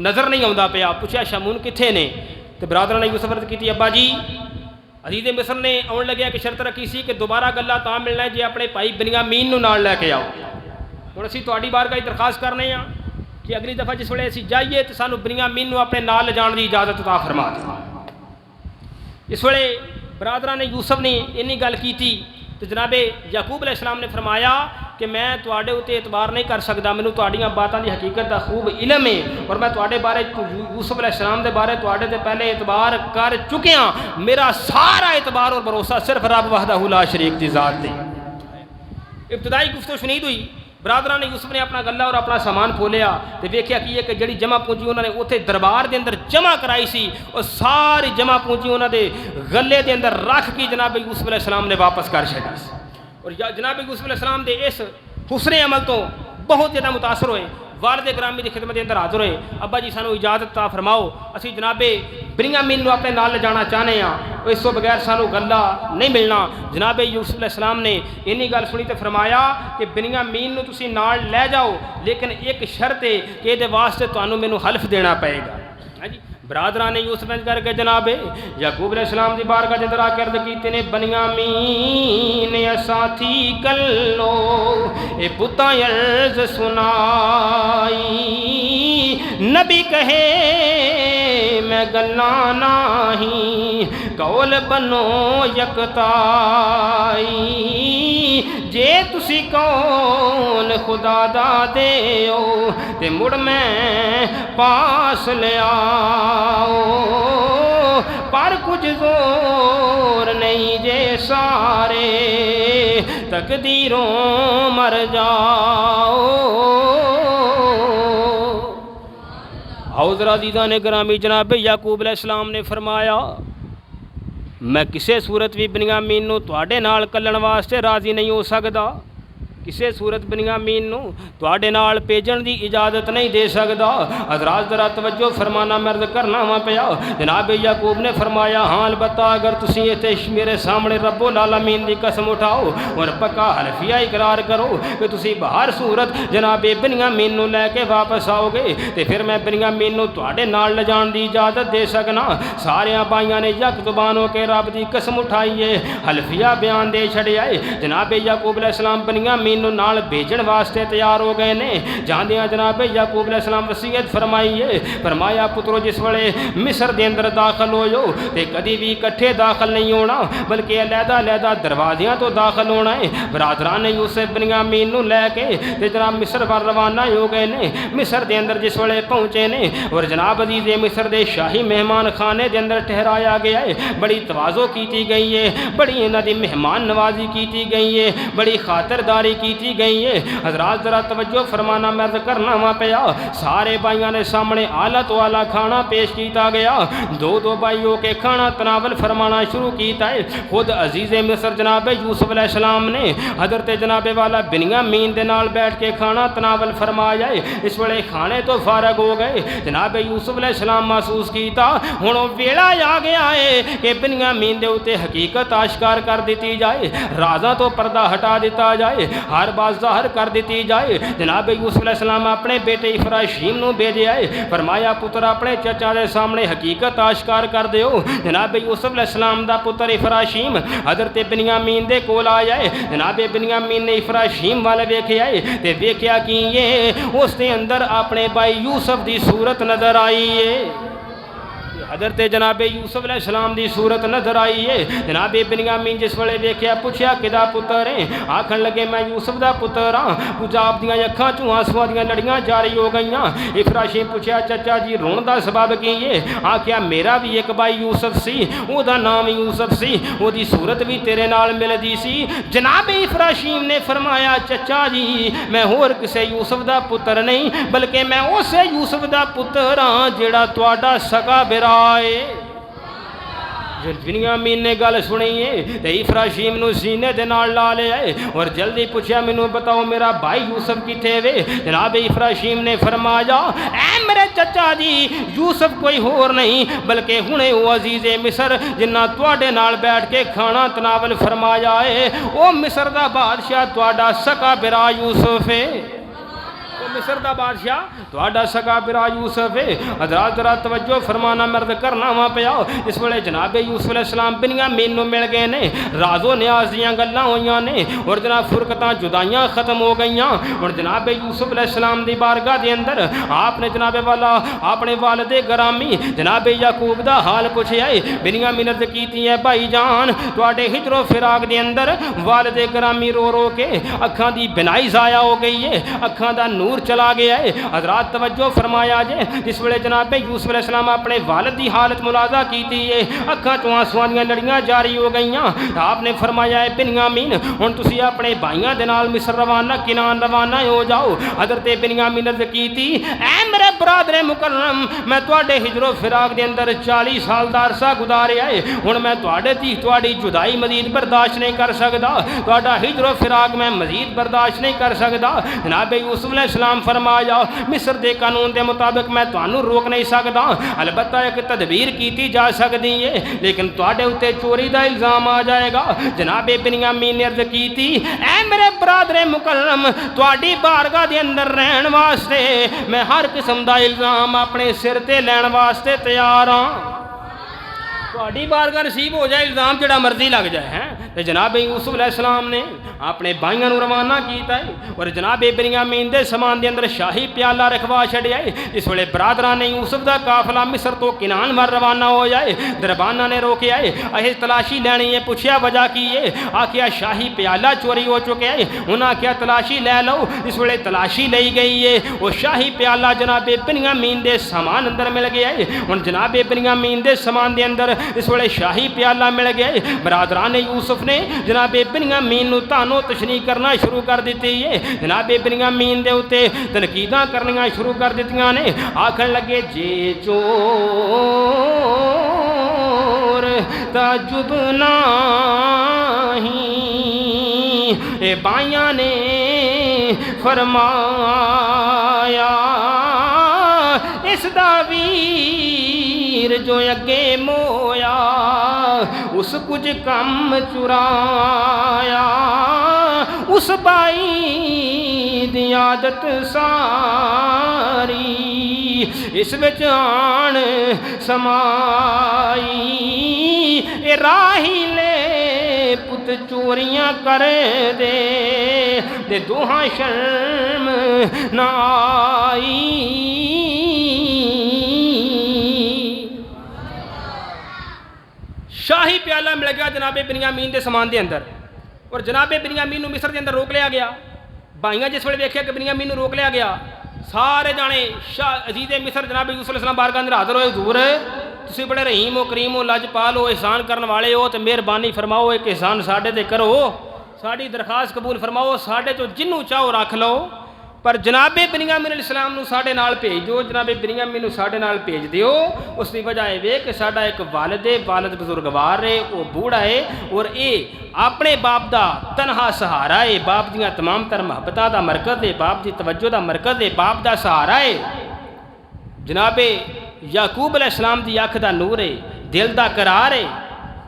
नज़र नहीं आता पाया, पूछा शमून कित्थे ने, तो बरादर ने यूसुफ अर्ज़ की अब्बा जी अजीज़े मिस्र ने आउण लग्या कि शर्त रखी सी कि दोबारा गल्ला तां मिलना है जे अपने भाई बिन्यामीन नूं नाल लैके आओ। हुण असीं तुहाडी बारगाह दरखास्त करने हैं कि अगली दफ़ा जिस वेले असीं जाइए तो सानू बिन्यामीन नूं अपने नाल ले जाण दी इजाज़त अता फरमा दे। इस वेले बरादरां ने यूसुफ ने इन्नी गल की तो जनाबे याकूब अलैहिस्सलाम ने फरमाया कि मैं तुहाडे उत्ते एतबार नहीं कर सकता, मैनूं तुहाडीआं बातां दी हकीकत दा खूब इलम है और मैं तुहाडे बारे यूसुफ अलैहिस्सलाम दे बारे तुहाडे ते पहले एतबार कर चुकिया। मेरा सारा एतबार और भरोसा सिर्फ रब वहदहू ला शरीक दी ज़ात ते। इब्तदाई गुफ्तगू शुनीद हुई, बरादरां ने यूसुफ ने अपना गल्ला और अपना समान खोलिया तो वेख्या कि एक जी जमा पूंजी उन्होंने उत्थे दरबार के अंदर जमा कराई सी और सारी जमा पूंजी उन्होंने गले के अंदर रख के जनाब यूसुफ अलैहिस्सलाम ने वापस कर छड़ी। और जनाब यूसुफ अलैहिस्सलाम के इस हुस्ने अमल तो बहुत ज़्यादा मुतासर होए, वालिद ग्रामी की खिदमत के अंदर हाजिर होए। अब्बा जी सानू इजाजत ता फरमाओ, असी जनाबे बिन्यामीन नूं अपने नाल ले जाना चाहते हैं, इस तो बगैर सानू गल्ला नहीं मिलना। जनाबे यूसुफ अलैहिस्सलाम ने इन्नी गल सुनी तो फरमाया कि बिन्यामीन नूं तुसीं नाल लै जाओ, लेकिन एक शर्त है कि इहदे वास्ते तुहानूं मैनूं हल्फ देना पएगा। हाँ जी, बरादरां ने यूसुफ करके जनाबे याकूब अलैहिस्सलाम की बारगाह के अंदर आके अर्ज़ कीती ने बिन्यामीन साथी कल्लो ए पुता अर्ज़ सुनाई, नबी कहे मैं गल्ला नाही कौल बनो यकताई, जे तुसी कौल खुदा दा देओ ते मुड़ मैं पास ले आओ, पर कुछ जोर नहीं जे सारे तकदीरों मर जाओ। हौज़रा दीदा ने ग्रामी जनाब याकूब अलैहिस्सलाम ने फरमाया मैं किसी सूरत भी बिन्यामीन नूं तुहाडे नाल कल्लण वास्ते राज़ी नहीं हो सकता, किसी सूरत बिन्यामीन नूं तुहाडे नाल भेजण दी इजाज़त नहीं दे सकता। हज़रात ज़रा तवज्जो फरमाना मर्द करना वा पिया। जनाब याकूब ने फरमाया हाँ अलबत्ता अगर तुसी इत्थे मेरे सामने रब्बुल आलमीन की कसम उठाओ और पक्का हल्फिया इकरार करो कि तुसी बाहर सूरत जनाब बिन्यामीन नूं लैके वापस आओगे तो फिर मैं बिन्यामीन नूं तुहाडे नाल ले जाण दी इजाज़त दे सकना। सारियां बाइयां ने यक ज़ुबान हो के रब की कसम उठाई है, हल्फिया बयान दे छड़िया है। जनाब याकूब अलैहिस्सलाम बिन्यामीन नाल भेजण वास्ते तैयार हो गए ने। जांदियां जनाब याकूब अलैहिस्सलाम वसीयत फरमाई है, फरमाया पुत्रो जिस वेले मिस्र दे अंदर दाखिल होयो ते कदी भी इकट्ठे दाखिल नहीं होना बल्कि अलहदा दरवाज़ियां तो दाखिल होना है। बरादरां ने यूसुफ बिन्यामीन नूं लैके ते जनाब मिस्र पर रवाना हो गए ने। मिस्र दे अंदर जिस वेले पहुँचे ने और जनाब अजीज़े मिस्र दे शाही मेहमान खाने के अंदर ठहराया गया है, बड़ी तवाज़ो की गई है, बड़ी इन्हां दी मेहमान नवाजी की गई है, बड़ी खातरदारी की गई है। हज़रात ज़रा तवज्जो फरमाना मर्द करना वा पिया। सारे भाइयों ने सामने आला तो आला खाना पेश किया गया। दो दो भाइयों के खाना तनावल फरमाना शुरू किया है। खुद अजीज़े मिस्र जनाब यूसुफ अलैहिस्सलाम ने हज़रत जनाबे वाला बिन्यामीन दे नाल बैठ के खाना तनावल फरमाया है। इस वेले खाने तो फारग हो गए। जनाब यूसुफ अलैहिस्सलाम महसूस किया हुण वेला आ गया है कि बिन्यामीन दे उत्ते हकीकत आश्कार कर दी जाए, राज़ा तो पर्दा हटा दिता जाए, हर बात ज़ाहिर कर दी जाए। जनाब यूसुफ अलैहिस्सलाम अपने बेटे इफ्राशीम नूं भेजे आए, फरमाया पुत्र अपने चचा के सामने हकीकत आश्कार कर दिओ। जनाब यूसुफ अलैहिस्सलाम दा पुत्र इफ्राशीम हज़रत बिन्यामीन दे कोल आया है। जनाब बिन्यामीन ने इफ्राशीम वाले वेख्या है ते वेख्या कि ये उसके अंदर अपने भाई यूसुफ की सूरत नज़र आई है। हज़रत जनाबे यूसुफ अलैहिस्सलाम दी सूरत नजर आई है। जनाबे बिन्यामीन जिस वेले वेख्या पुछया किदा पुत्र है, आखन लगे मैं यूसुफ दा पुत्र हाँ। पुजाब दियां अखां चों आंसुआं दियां लड़ियां जारी हो गईयां। इफराशीम पुछया चाचा जी रोण दा सबब की है? आख्या मेरा भी एक भाई यूसुफ सी, ओदा नाम यूसुफ सी, ओदी सूरत भी तेरे नाल मिलदी सी। जनाबे इफराशीम ने फरमाया चाचा जी मैं होर किसे यूसुफ दा पुत्र नहीं बल्कि मैं उस यूसुफ दा पुत्र हाँ जिहड़ा तुहाडा सगा बिरा है। बिन्यामीन ने गल सुनी है तो इफराशीम नूं सीने दे नाल ला लिया और जल्दी पूछया मैनू बताओ मेरा भाई यूसुफ किथे वे? जनाब इफराशीम ने फरमाया ऐ मेरे चचा जी यूसुफ कोई होर नहीं बल्कि हुणे वो अजीज़े मिस्र जिन्ना तुहाडे नाल बैठ के खाना तनावल फरमाया है, वो मिस्र दा बादशाह तुहाडा सका बिरा यूसुफ है। मिस्र दा बादशाह तुहाडा सगा बिरा यूसुफ है। हज़रात जरा तवज्जो फरमाना मर्द करना वा पिया। इस वेले जनाबे यूसुफ अलैहिस्सलाम बिन्यामीन नूं मिल गए ने, राजो न्याज दियां गल्लां होईयां ने और जनाब फुरकतां जुदाइयां खत्म हो गईयां। और जनाबे यूसुफ अलैहिस्सलाम दी बारगाह दे अंदर आपने जनाबे वाला अपने वालिदे गरामी जनाबे याकूब दा हाल पुछया है। बिन्यामीन अर्ज़ कीती है भाई जान तुहाडे हिजरो फिराक दे अंदर वालिदे गरामी रो रो के अखां दी बिनाई ज़ाया हो गई है, अखां दा नूर चला गया है। हज़रात तवज्जो फरमाया जे जिस वेले जनाबे यूसुफ अलैहिस्सलाम अपने वालिद की हालत मुलाजा की है, अखां चों आंसुआं दियां लड़ियां जारी हो गईयां। आपने फरमाया है बिन्यामीन हुण तुसीं अपने भाइयों के नाल मिस्र रवाना किनान रवाना हो जाओ। हज़रत बिन्यामीन अर्ज़ कीती ऐ मेरे बरादरे मुकर्रम मैं तुहाडे हिजरो फिराक दे अंदर 40 साल दा अरसा गुजारिया है, हुण मैं तुहाडे दी तुहाडी जुदाई मजीद बर्दाश्त नहीं कर सकदा, तुहाडा हिजरो फिराक मैं मजीद बर्दाश्त नहीं कर सकदा। जनाबे यूसुफ अलैहिस्सलाम फरमाया मिस्र के कानून के मुताबिक मैं तुहानू रोक नहीं सकता, अलबत्ता एक तदबीर की जा सकती है लेकिन तुहाडे उत्ते चोरी का इल्ज़ाम आ जाएगा। जनाबे बिन्यामीन ने अर्ज़ की ऐ मेरे बरादरे मुकर्रम तुहाडी बारगाह के अंदर रहन वास्ते मैं हर किस्म का इल्ज़ाम अपने सिर ते लैण वास्ते तैयार हाँ। तुहाडी बारगाह नसीब हो जाए इल्ज़ाम जिहड़ा मर्जी लग जाए हैं। तो जनाब यूसुफ अलैहिस्सलाम ने अपने भाइयों को रवाना किया है और जनाब बिन्यामीन के समान के अंदर शाही प्याला रखवा छड़िया है। इस वेले बरादरां ने यूसुफ का काफिला मिस्र तो किनान वाल रवाना हो जाए। दरबाना ने रोके आए अहे तलाशी लैनी है, पूछया वजह की है? आख्या शाही प्याला चोरी हो चुके है। उन्हें आख्या तलाशी लै लो। इस वेले तलाशी ली गई है, वो शाही प्याला जनाब बिन्यामीन के समान अंदर मिल गया है। हुण जनाब बिन्यामीन के समान के अंदर इस वेले शाही प्याला मिल गया है। बरादरां ने यूसुफ ने जनाब बिन्यामीन नूं तानो तशनी करना शुरू कर दी है। जनाब बिन्यामीन दे उत्ते तनकीदां करनियां शुरू कर दित्तियां ने। आखन लगे जे चोर ताजुब नाही ए बाइयां ने फरमाया इसदा वीर जो अगे मोया उस कुछ कम चुराया उस बाई दी आदत सारी इस विच आण समाई ए राही ले पुत चोरियां कर दे दोहा शर्म ना आई। शाही प्याला मिल गया जनाबे बिन्यामीन के समान के अंदर और जनाबे बिन्यामीन मिस्र के अंदर रोक लिया गया। भाइयों जिस वे देखिया कि बिन्यामीन रोक लिया गया, सारे जाने शाह अजीज़े मिस्र जनाबे यूसुफ अलैहिस्सलाम बारगाह अंदर हाज़र होए। हुज़ूर तुसीं बड़े रहीम हो, करीम हो, लजपाल हो, एहसान करने वाले हो, तो मेहरबानी फरमाओ एक एहसान साढ़े ते करो, साड़ी दरखास्त कबूल फरमाओ, साढ़े चो जिन्नू चाहो रख लो पर जनाबे बिन्यामीन अलैहिस्सलाम नूं साढ़े नाल भेज दो। जनाबे बिन्यामीन नूं साढ़े नाल भेज दिओ। उसकी वजह यह वे कि साडा एक वालिद बुजुर्गवार है, वो बूढ़ा है और ये अपने बाप का तनहा सहारा है, बाप दियां तमाम तर मुहब्बतां दा मरकज़ है, बाप की तवज्जो का मरकज़ है, बाप का सहारा है। जनाबे याकूब अलैहिस्सलाम की अख का नूर है, दिल का करार है,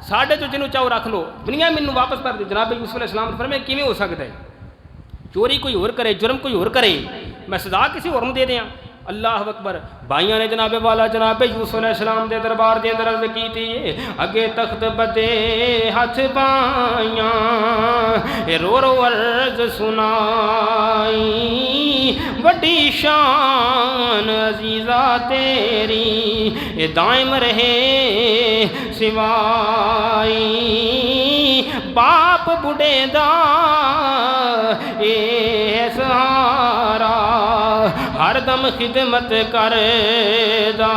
साढ़े चो जिन्हों चाहो रख लो। बिन्यामीन नूं वापस कर दो। जनाबे यूसुफ अलैहिस्सलाम फरमाया किवें हो सकता है? चोरी कोई होर करे, जुर्म कोई होर करे, मैं सजा किसी होर नूं दे दियां। अल्लाह अकबर। भाइयों ने जनाबे वाला जनाबे यूसुफ अलैहिस्सलाम दे दरबार के अंदर अर्ज की थी, अगे तख्त बदे हथ पाइया रो रो अर्ज सुनाई, वड्डी शान अजीजा तेरी ये दायम रहे सिवाई, बाप बुढ़े दा ए सहारा हरदम खिदमत करदा,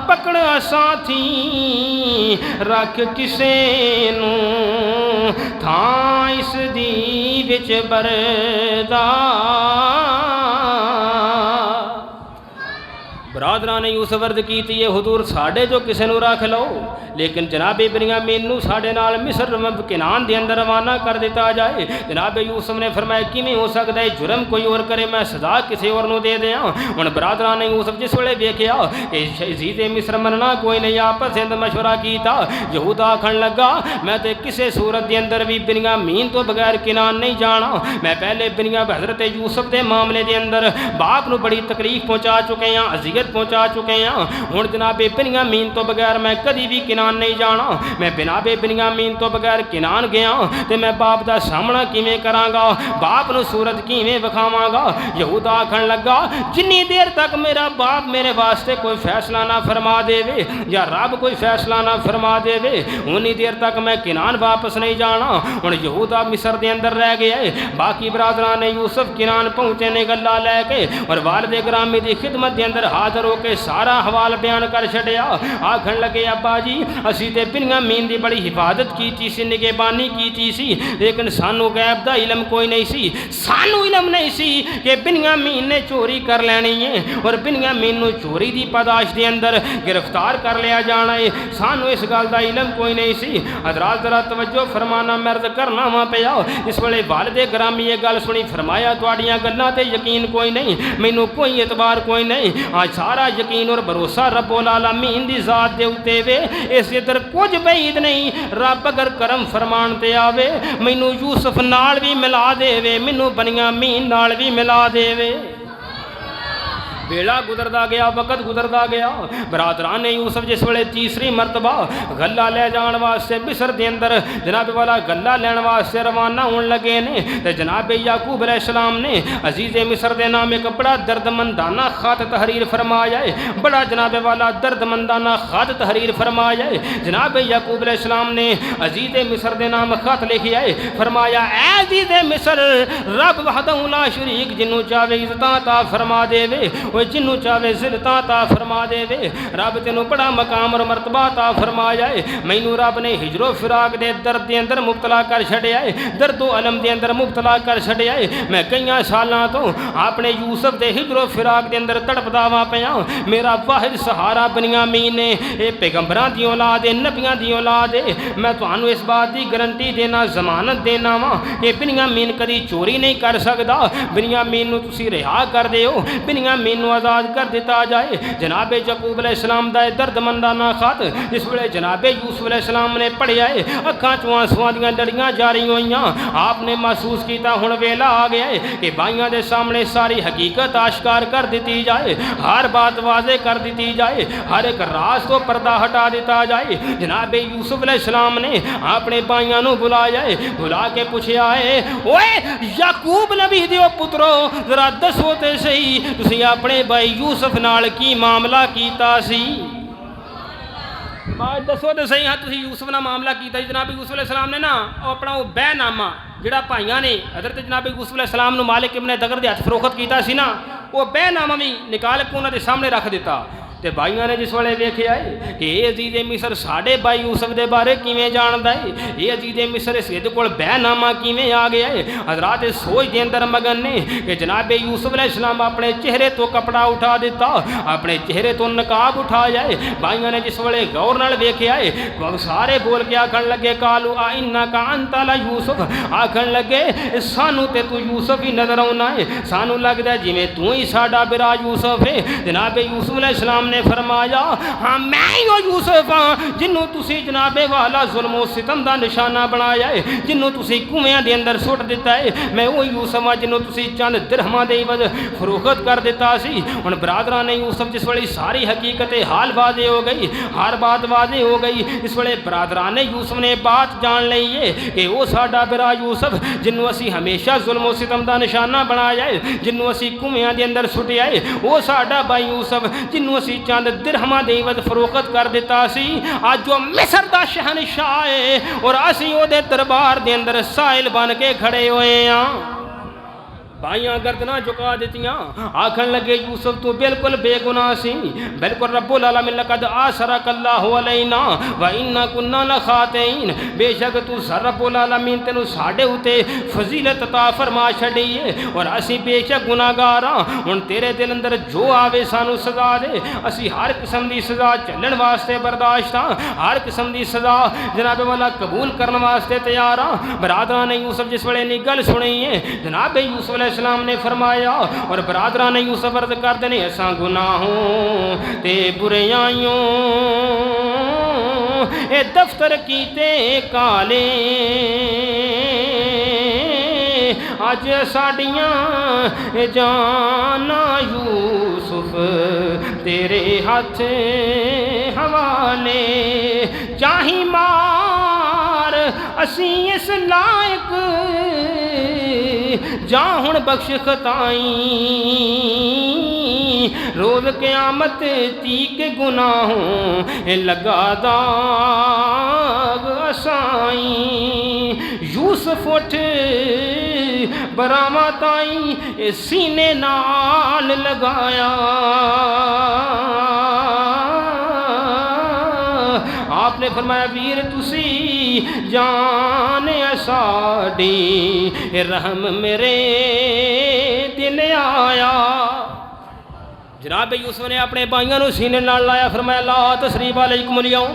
पकड़ साथी रख किसे नू थां इस दी विच बरदा। बरादरां ने यूसुफ अर्ज की थी, हुजूर साढ़े जो किसी नू रख लो, लेकिन जनाबे बिन्यामीन नू साढ़े नाल मिस्र किनान दे अंदर रवाना कर दिता जाए। जनाबे यूसुफ ने फरमाया किवें हो सकता है, जुर्म कोई और करे मैं सजा किसी और नू दे दियां। हुण बरादरां ने यूसुफ जिस वेले वेख्या कि अजीज़े मिस्र मनना कोई नहीं, आपस दे अंदर मशवरा कीता। यहूदा आखण लगा मैं तो किसी सूरत के अंदर भी बिन्यामीन तो बगैर किनान नहीं जाना। मैं पहले हज़रत यूसुफ के मामले के अंदर बाप नू बड़ी तकलीफ पहुँचा चुके हैं, अजियत पहुँचा चुके हैं। हुण जनाबे बिन्यामीन तो बगैर मैं कभी भी किनान नहीं जाना। मैं जनाबे बिन्यामीन तो बगैर किनान गया तो मैं बाप का सामना किवें करांगा, बाप नू सूरत किवें विखावांगा। यहूदा आखण लगा जिन्नी देर तक मेरा बाप मेरे वास्ते कोई फैसला ना फरमा देवे या रब कोई फैसला ना फरमा देवे, उन्नी देर तक मैं किनान वापस नहीं जाना। हुण यहूदा मिस्र के अंदर रह गया है। बाकी बरादरां ने यूसुफ किनान पहुँचे ने गल्ला लैके और वालिद ग्रामी की खिदमत के अंदर हाजिर होकर सारा हवाल बयान कर छड़िया। आखन लगे अब्बा जी असी तो बिन्यामीन की बड़ी हिफाजत की सी, निगहबानी की सी, लेकिन सानू गैब का इलम कोई नहीं सी। सानू इलम नहीं सी कि बिन्यामीन ने चोरी कर लेनी है और बिन्यामीन नू चोरी की पदाश के अंदर गिरफ्तार कर लिया जाना है। सानू इस गल का इलम कोई नहीं सी। हजरात जरा तवज्जो फरमाना मर्द करना वा पिया। इस वेले वालिद ग्रामी ये गल सुनी, फरमाया तुहाड़ियां गल्लां ते यकीन कोई नहीं, मैनू कोई एतबार कोई नहीं। आज सारा यकीन और भरोसा रब्बुल आलमीन दी जात दे उत्ते वे, इस इधर कुछ बईद नहीं। रब अगर करम फरमान ते आवे मैनू यूसुफ नाल भी मिला देवे, मैनू बिन्यामीन नाल भी मिला देवे। बेड़ा गुजरता गया, वक़्त गुजरता गया। बरादरान ने यूसुफ जिस वेले तीसरी मरतबा गला ले जाने वास्ते मिस्र के अंदर जनाब वाला गला लैन वास्ते रवाना होने लगे ने, तो जनाब याकूब अलैहिस्सलाम ने अजीज़े मिस्र के नाम एक बड़ा दर्दमंदाना ख़त तहरीर फरमाया है। बड़ा जनाब वाला दर्दमंदाना ख़त तहरीर फरमाया है। जनाब याकूब अलैहिस्सलाम ने अजीज़े मिस्र के नाम ख़त लिखिया है। फरमाया ऐ अजीज़े मिस्र, रब वहदहू ला शरीक जिन्नू चाहे इज़्ज़तां ता फरमा देवे, जिन्नू चाहे जिल्लतां ता फरमा देवे। रब तेनू बड़ा मकाम और मरतबा ता फरमाया है। मैनू रब ने हिजरो फिराक दे दर्द के अंदर मुबतला कर छड़िया है, दर्दो अलम के अंदर मुबतला कर छड़िया है। मैं कई सालों तो अपने यूसुफ के हिजरो फिराक के अंदर तड़पदा वा पिया। मेरा वाहिद सहारा बिन्यामीन ने, ये पैगंबरां दी औलाद है, नबियां दी औलाद है। मैं तुहानू इस बात की गारंटी देना, जमानत देना वा कि बिन्यामीन कदी चोरी नहीं कर सकता। बिन्यामीन नू तुसीं रिहा कर दिओ, बिन्यामीन आज़ाद कर दिता जाए। जनाबे याकूब अलैहिस्सलाम दा दर्दमंदाना खत जिस वेले जनाबे यूसुफ अलैहिस्सलाम ने पढ़िया है, अखां चों आंसुआं दीआं लड़ियां जारी होईयां। आपने महसूस किया हुण वेला आ गया है कि भाइयों के सामने सारी हकीकत आश्कार कर दी जाए, हर बात वाजे कर दी जाए, हर एक राज तो पर्दा हटा दिता जाए। जनाबे यूसुफ अलैहिस्सलाम ने अपने भाइयों को बुलाया है, बुला के पूछा है, ओए याकूब नबी दिओ पुत्रो जरा दसो ते सही तुसीं अपने भाई यूसुफ नाल की मामला कीता सी। दसो तो सही हाँ तुसीं यूसुफ नाल मामला कीता। जनाब यूसुफ अलैहिस्सलाम ने ना अपना वो बैनामा जिहड़ा भाइयों ने हज़रत जनाब यूसुफ अलैहिस्सलाम नूं मालिक इब्न दगर दे हथ फरोख्त कीता सी ना, वो बैनामा भी निकाल के उन्होंने सामने रख दिता। तो भाइयों ने जिस वेले वेख्या है कि ये अजीज़े मिस्र साढ़े भाई यूसुफ के बारे किवें जानदा है, ये अजीज़े मिस्र इस कोल बैनामा किवें आ गया है। हज़रात सोच के अंदर मगन ने कि जनाब यूसुफ अलैहिस्सलाम अपने चेहरे तो कपड़ा उठा दिता, अपने चेहरे तो नकाब उठाया है। भाइयों ने जिस वेले गौर नाल वेख्या है, सारे बोल के आखन लगे कालू आ इन्ना का अंता ला यूसुफ, आखन लगे सानू ते तू यूसुफ ही नजर आउना है, सानू लगदा जिवें तू ही साडा बिरा यूसुफ है। जनाब यूसुफ अलैहिस्सलाम अलैहिस्सलाम ने फरमाया, हाँ मैं ही वो यूसुफ हाँ जिन्हों तुसी जनाबे वाला जुल्म सितम का निशाना बनाया है, जिन्हों तुसी कुएं के अंदर सुट दिता है। मैं वो यूसुफ हाँ जिन्हों तुसी चंद दिरहमां दे इवज फरोख्त कर दिता सी। हुण बरादरां ने यूसुफ जिस वेले सारी हकीकत हाल वाजे हो गई, हर बात वाजे हो गई, इस वेले बरादरां ने यूसुफ ने बात जान ली है कि वो साडा बिरा यूसुफ जिन्हों असी हमेशा जुल्म सितम का निशाना बनाया है, जिन्हों असी कुएं के अंदर सुटिया है, वो साडा भाई यूसुफ जिन्हों असी चंद दिरहमां दे इवज फरोख्त कर दिता सी। अज वो मिस्र का शहनशाह है और असी उहदे दरबार के अंदर साहिल बन के खड़े हुए हाँ। भाइयां गर्दना झुका दित्तियां, आखन लगे यूसुफ तू बिल्कुल बेगुनाह सी, बिल्कुल रब्बुल आलमीन लक़द आसरकल्लाहु अलैना व इन्ना कुन्ना लखातीन। बेशक तू रब्बुल आलमीन तेनू साडे उते फजीलत अता फरमा छड़ी है और असी बेशक गुनाहगार हां। हुण तेरे दिल अंदर जो आवे सानू सजा दे, असी हर किस्म की सजा झल्लण वास्ते बर्दाश्त हां, हर किस्म की सजा जनाबे वाला कबूल करने वास्ते तैयार हां। बरादरां ने यूसुफ जिस वेले नी गल सुनी है, जनाब यूसुफ अलैहिस्सलाम ने फरमाया और बरादरां ने यूसुफ अर्ज़ कर देने असां गुनाहों ते बुराइयों ए दफ्तर कीते काले, अज साडियां जाना यूसुफ तेरे हाथ हवाले। चाही मार असी इस लायक जा हुण बख्श खताई, रोज क़यामत तीक गुनाहों लगा दाग असाई। यूसुफ उठ बरामा ताई सीने नाल लगाया, आपने फरमाया वीर तुसी जान साडी रहम मेरे दिल आया। जनाब यूसुफ ने अपने भाइयों को सीने नाल लाया, फरमाया ला तसरीब अलैकुम अल-यौम,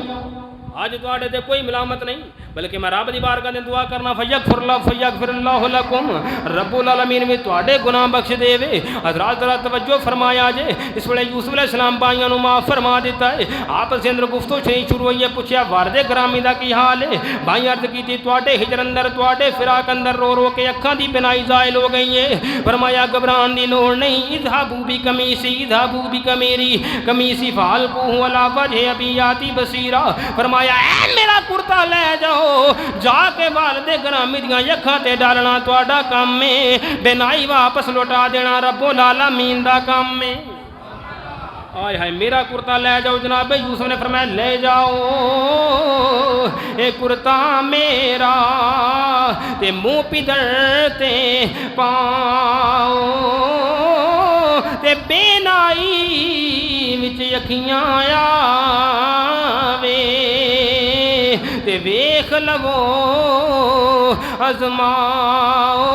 आज तुहाडे ते कोई मिलामत नहीं, बल्कि मैं रब दी बारगाह में दुआ करना फयगफिरुल्लाहु लकुम, रब्बुल आलमीन में तुहाडे गुनाह बख्श देवे। हज़रात ज़रा तवज्जो फरमाया जे इस वेले यूसुफ अलैहिस्सलाम भाइयों को माफ़ फरमा दिता है। आपस के अंदर गुफ्तगू शुरू हुई है, पूछा वारदे ग्रामी का की हाल है। भाई अर्ज की तुहाडे हिजर अंदर तुहाडे फिराक अंदर रो रो के अखां की बिनाई ज़ायल हो गई है। फरमाया घबरान की लोड़ नहीं, इज़हाबू बी कमीसी कमीसी फालकूहु अला वजहि अबीयाती बसीरा। फरमाया ऐ मेरा कुर्ता ले जाओ, जाके वालदे ग्रामी दियां अखां ते डालना तुहाडा काम है, बिनाई वापस लौटा देना रब्बुल आलमीन दा काम है। आय हाय मेरा कुर्ता ले जाओ। जनाब यूसुफ ने फरमाया ले जाओ ए कुर्ता मेरा ते मुँह पिदरते पाओ ते बेनाई विच अखियां आवे ते वेख लवो अजमाओ।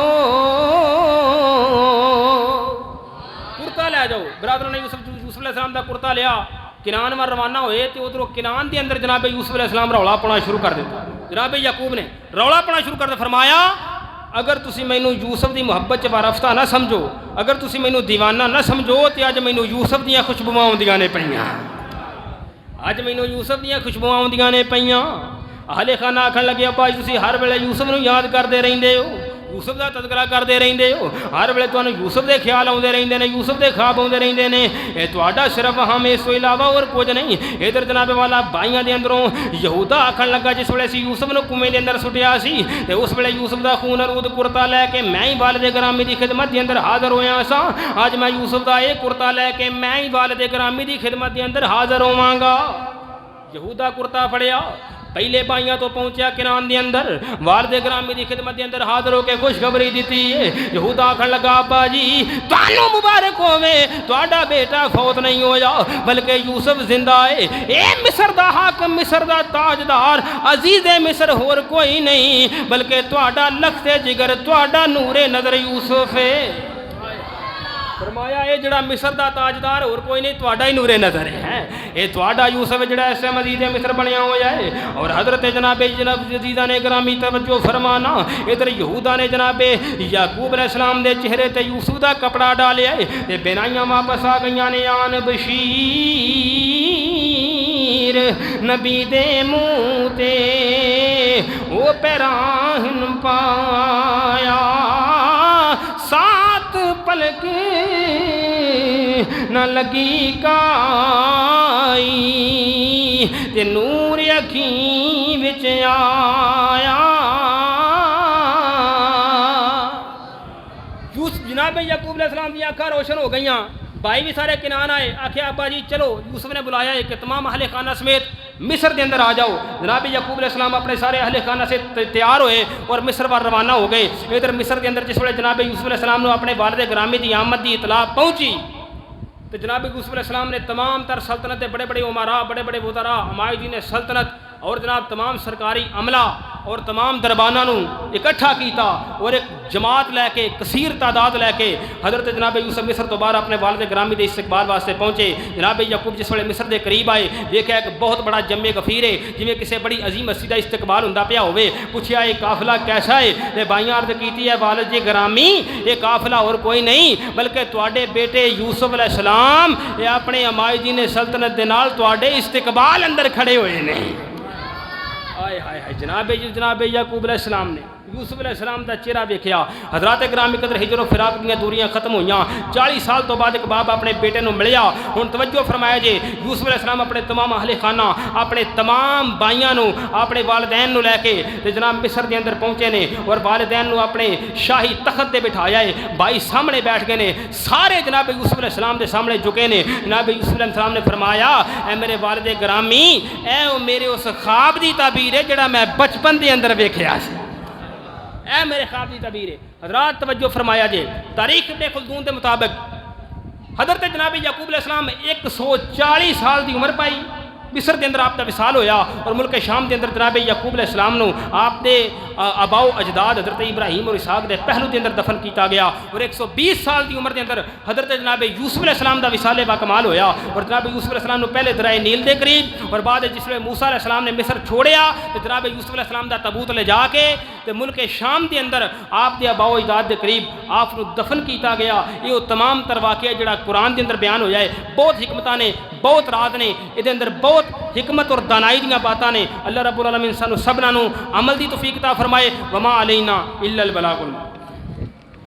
कुर्ता ले जाओ। बरादरों ने यूसुफ अलैहिस्सलाम का कुर्ता लिया, किनान में रवाना होए तो उधरों किनान के अंदर जनाब यूसुफ अलैहिस्सलाम रौला पाना शुरू कर दिता। जनाब याकूब ने रौला पाना शुरू कर दिया। फरमाया अगर तुसी मैनू यूसुफ की मुहब्बत च वारफ्ता ना समझो, अगर तुसी मैनू दीवाना ना समझो तो अज मैनू यूसुफ दियां खुशबुआं आउंदियां ने पईयां, अज मैनू यूसुफ दियां खुशबुआं आउंदियां ने पईयां। आहले खाना आखन लगे भाई तुसी हर वेले यूसुफ नूं याद करते रहंदे हो, यूसुफ का तज़किरा करते रहंदे हो, हर वेले तुहानूं यूसुफ के ख्याल आउंदे रहंदे ने, यूसुफ के ख्वाब आउंदे रहंदे ने। ये तुहाडा सिर्फ हम इस तो इलावा और कुछ नहीं। इधर जनाबे वाला भाइयों के अंदरों यहूदा आखन लगा जिस वेले असीं यूसुफ नूं कुएं के अंदर सुटिया सी ते उस वेले यूसुफ का खून अरूद कुर्ता लैके मैं ही वालिद ग्रामी की खिदमत के अंदर हाज़र होया सा। अज मैं यूसुफ का यह कुर्ता लैके मैं ही वालिद ग्रामी की खिदमत के अंदर हाज़र होवांगा। यहूदा कुर्ता फड़िया, पहले भाइयों तो पहुंचा किनान के अंदर, वालिद ग्रामी की खिदमत के अंदर हाजिर होकर खुशखबरी दी है। यहूदा आखन लगा अब्बा जी तुहानू मुबारक होवे, तुहाडा बेटा फौत नहीं होया बल्कि यूसुफ जिंदा है। ए मिस्र दा हाकम, मिस्र दा ताजदार, अजीज़े मिस्र होर कोई नहीं बल्कि तुहाडा लखते जिगर, तुहाडा नूरे नजर यूसुफ है। फरमाया ये जड़ा मिस्र का ताजदार और कोई नहीं, तुहाडा ही नूरे नज़र है। ये तुहाडा यूसुफ जड़ा ऐसे मजीद मिस्र बनया हुआ है। और हजरत जनाब अजीज़ा ने ग्रामी तवज्जो फरमाना, इधर यहूदा ने जनाब याकूब अलैहिस्सलाम के चेहरे ते यूसुफ का कपड़ा डालिया है, बेनाइयां वापस आ गई ने आन बशीर नबी दे मुँह ते वो पैराहन पाया, सात पलक न लगी काई ते नूर अखी विच आया। जनाब याकूब अलैहिस्सलाम दी आँखां रोशन हो गई, भाई भी सारे किनान आए। आख्या अब्बा जी चलो, यूसुफ ने बुलाया है कि तमाम अहले खाना समेत मिस्र के अंदर आ जाओ। जनाब याकूब अलैहिस्सलाम अपने सारे अहले खाना से तैयार हुए और मिस्र पर रवाना हो गए। इधर मिस्र के अंदर जिस वे जनाब यूसुफ अलैहिस्सलाम ने अपने वालिद ग्रामी की आमद की इतला पहुँची तो जनाब यूसुफ अलैहिस्सलाम ने तमाम तर सल्तनत के बड़े बड़े उमरा, बड़े बड़े वज़रा, हमायूदीन सल्तनत और जनाब तमाम सरकारी अमला और तमाम दरबाना इकट्ठा किया और एक जमात लैके कसीर तादाद लैके हजरत जनाब यूसुफ मिस्र तो बाहर अपने वालिद ग्रामी के इस्तकबाल वास्ते पहुँचे। जनाब याकूब जिस वे मिस्र के करीब आए, देखा एक बहुत बड़ा जम्मे गफीर है, जिमें किसी बड़ी अजीम हस्ती का इस्तकबाल होंदा पिया होवे। पूछा ये काफिला कैसा है? तो भाइयां अर्ज की है वालिद जी ग्रामी, ये काफिला और कोई नहीं बल्कि तुहाडे बेटे यूसुफ अलैहिस्सलाम ये अपने हमायूदीन सल्तनत के नाल तुहाडे इस्तकबाल अंदर खड़े हुए ने। हाय हाय हाय जनाब याकूब अलैहिस्सलाम ने यूसुफ अलैहिस्सलाम का चेहरा वेख्या। हजरात ग्रामी कदर हिजर फिराक दी दूरियां खत्म हुई। 40 साल तो बाद एक बाप अपने बेटे को मिलया। हुण तवज्जो फरमाया जे यूसुफ अलैहिस्सलाम अपने तमाम अहले खाना, अपने तमाम भाइयों को, अपने वालिदैन को लैके जनाब मिस्र के अंदर पहुँचे ने और वालिदैन को अपने शाही तखत से बिठाया है। भाई सामने बैठ गए ने, सारे जनाब यूसुफ अलैहिस्सलाम के सामने झुके ने। जनाब यूसुफ अलैहिस्सलाम ने फरमाया ए मेरे वालिद ग्रामी, ए मेरे उस ख्वाब की ताबीर है जिहड़ा मैं बचपन के अंदर वेख्या सी। ऐ मेरे ख्वाब की तबीर है। हजरात तवज्जो फरमाया जे तारीख इब्ने खुल्दून के मुताबिक हजरत जनाब याकूब अलैहिस्सलाम 140 साल की उम्र पाई। मिस्र के अंदर आपका विसाल होया और मुल्क शाम के अंदर जनाब याकूब अलैहिस्सलाम नूं आपके आबाओ अजदाद हजरत इब्राहिम और इसहाक के पहलू के अंदर दफन किया गया। और 120 साल की उम्र के अंदर हजरत जनाब यूसुफ अलैहिस्सलाम का विसाले बाकमाल होया। और जनाब यूसुफ अलैहिस्सलाम ने पहले दरिया नील के करीब और बाद जिसमें मूसा अलैहिस्सलाम ने मिस्र छोड़िया तो जनाब यूसुफ अलैहिस्सलाम का तबूत ले जाके तो मुल्क शाम के अंदर आपके आबाओ अजदाद के करीब आपको दफन किया गया। ये तमाम तर वाक़या जिहड़ा कुरान के अंदर बयान होया है। बहुत हिकमत ने, बहुत राज ने, ये अंदर बहुत हिकमत और दानाई दी बातां ने। अल्लाह रब्बुल आलमीन सानू सबना नू अमल दी तौफीक अता फरमाए। वमा अलैना इल्लल बलागुल।